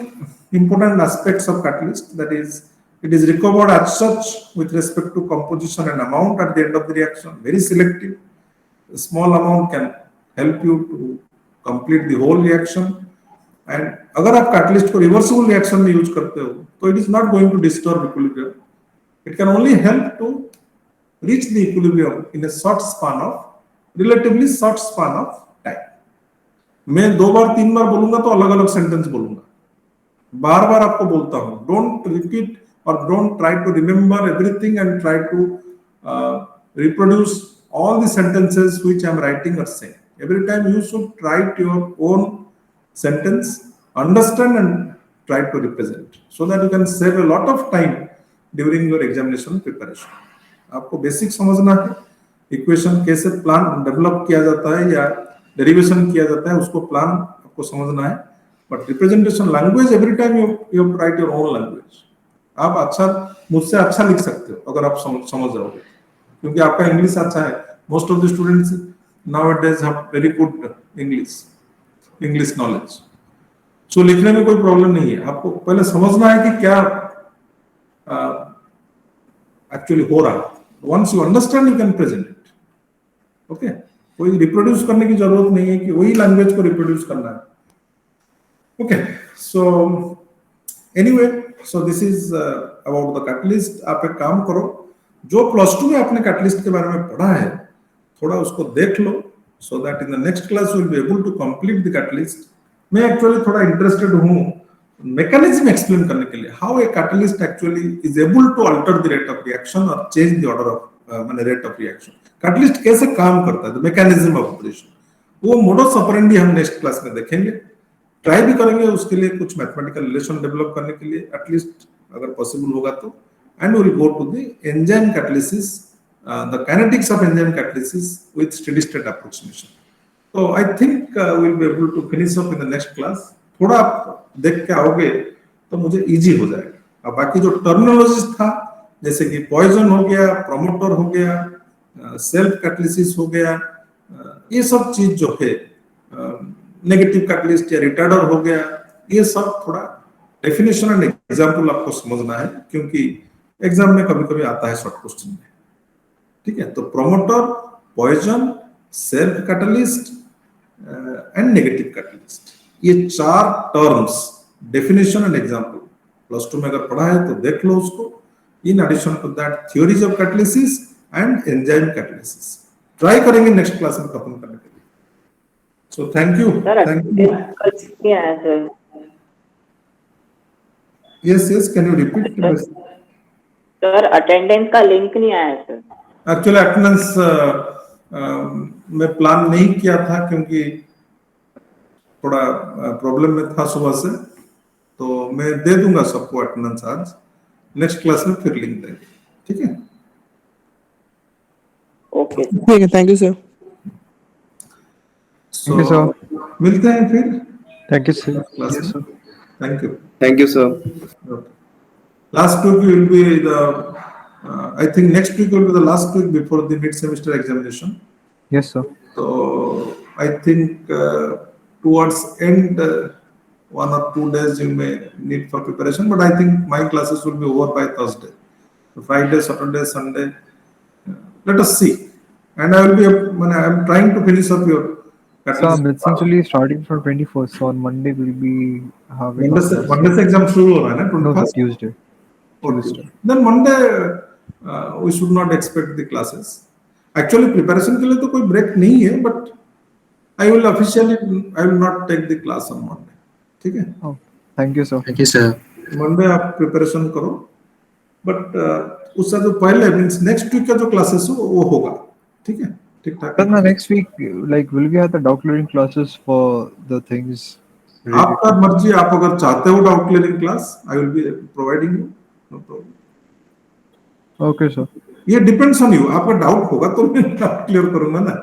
important aspects of catalyst. That is, it is recovered as such with respect to composition and amount at the end of the reaction. Very selective. A small amount can help you to complete the whole reaction. And अगर आप catalyst को reversible reaction में use करते हो, तो it is not going to disturb equilibrium. It can only help to reach the equilibrium in a relatively short span of time. मैं 2 बार 3 बार बोलूंगा तो अलग अलग सेंटेंस बोलूंगा, बार बार आपको बोलता हूं, don't repeat or don't try to remember everything and try to reproduce all the sentences which I am writing or saying. Every time you should write your own sentence, understand and try to represent, so that you can save a lot of time during your examination preparation. आपको basic समझना है, equation कैसे plan develop किया जाता है या derivation किया जाता है, उसको प्लान आपको समझना है. But representation language, every time you right your own language. आप अच्छा, मुझसे अच्छा लिख सकते हो अगर आप समझ जाओगे, क्योंकि आपका इंग्लिश अच्छा है. Most of the students nowadays have very good English knowledge. So लिखने में कोई प्रॉब्लम नहीं है. आपको पहले समझना है कि क्या एक्चुअली हो रहा है. Once you understand you can present it. Okay, कोई रिप्रोड्यूस करने की जरूरत नहीं है कि वही लैंग्वेज को रिप्रोड्यूस करना है. Okay, so anyway, so this is about the catalyst. आप एक काम करो, जो +2 में आपने कैटलिस्ट के बारे में पढ़ा है, थोड़ा उसको देख लो, so that in the next class you will be able to complete the catalyst. मैं एक्चुअली थोड़ा इंटरेस्टेड हूं मैकेनिज्म एक्सप्लेन करने के लिए, how a catalyst actually is able to alter the rate of reaction और change the order of rate of reaction. Catalyst कैसे काम करता है, द मैकेनिज्म ऑफ ऑपरेशन, वो मोडस ऑपरेंडी हम नेक्स्ट क्लास में देखेंगे. ट्राई भी करेंगे उसके लिए कुछ मैथमेटिकल रिलेशन डेवलप करने के लिए, एटलीस्ट अगर पॉसिबल होगा तो. And we will go to the enzyme catalysis, the kinetics of enzyme catalysis with steady state approximation. तो I think we will be able to finish up in the next class. थोड़ा आप देख के आओगे तो मुझे इजी हो जाएगा. अब बाकी जो टर्मिनोलॉजीज था, जैसे कि पॉइजन हो गया, प्रोमोटर हो गया, सेल्फ कैटलिसिस हो गया, ये सब चीज जो है, नेगेटिव कैटलिस्ट या रिटार्डर हो गया, ये सब थोड़ा डेफिनेशन एंड एग्जांपल आपको समझना है, क्योंकि एग्जाम में कभी कभी आता है शॉर्ट क्वेश्चन में. ठीक है, तो promoter, poison, self catalyst and negative catalyst, ये 4 टर्म्स, डेफिनेशन एंड एग्जांपल, +2 में अगर पढ़ा है तो देख लो उसको. In addition to that theories of catalysis and enzyme catalysis try करेंगे नेक्स्ट क्लास में खत्म करने के लिए. So thank you. Yes, can you repeat? Sir attendance का लिंक नहीं आया सर. एक्चुअली अटेंडेंस मैं प्लान नहीं किया था, क्योंकि थोड़ा प्रॉब्लम में था सुबह से, तो मैं दे दूंगा सबको अटेंडेंस आज. नेक्स्ट क्लास में फिर लिंक देंगे. ठीक है, ओके ठीक है. Thank you sir. सो मिलते हैं फिर. Thank you sir. Thank you. Thank you, sir. Last week will be the I think next week will be the last week before the mid semester examination. Yes, sir. So I think towards end 1 or 2 days you may need for preparation, but I think my classes will be over by Thursday. Friday, Saturday, Sunday. Let us see. And I will be. When I am trying to finish up your. So I'm essentially starting from 21st. So on Monday we'll be having. Monday से exam शुरू हो रहा है ना? No, the Tuesday. Tuesday. Then Monday we should not expect the classes. Actually preparation के लिए तो कोई break नहीं है, but I will not take the class on Monday. ठीक है? Oh, thank you, sir. Thank you, sir. Monday आप preparation करो, but उससे जो पहले means next week का जो classes हो वो होगा, ठीक है? ठीक ठाक. Then next week, like, will we have the doubt clearing classes for the things? आपका मर्जी, आप अगर चाहते हो doubt clearing class, I will be providing you, no problem. Okay, sir. ये depends on you. आपका doubt होगा तो मैं doubt clear करूँगा ना.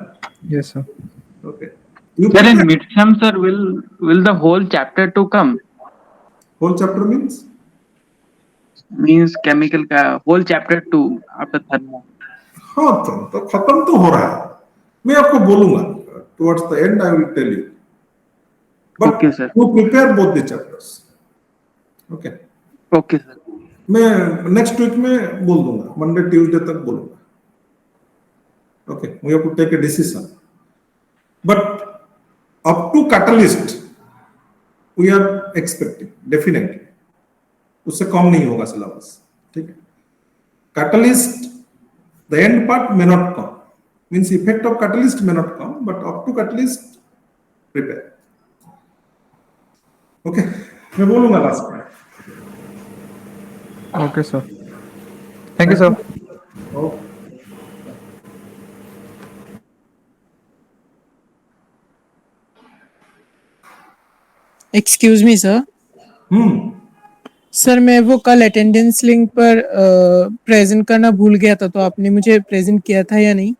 Yes, sir. Okay. Sir, in midterm, sir, will the whole chapter 2 come? Whole chapter means? Means chemical का whole chapter 2 after thermo. हाँ तो खत्म तो हो रहा है. मैं आपको बोलूँगा. Towards the end, I will tell you. But Okay, sir. you prepare both the chapters. Okay. Okay, sir. मैं next week में बोल दूँगा. Monday, Tuesday तक बोलूँगा. Okay. We have to take a decision. But up to catalyst, we are expecting definitely. उससे कम नहीं होगा syllabus. ठीक है. Catalyst, the end part may not come. Means effect of catalyst may not come, but up to catalyst, prepare. Okay. मैं बोलूँगा last part. Okay, sir. Thank you, sir. Okay. Excuse me sir. Sir मैं वो कल attendance link पर present करना भूल गया था, तो आपने मुझे प्रेजेंट किया था या नहीं?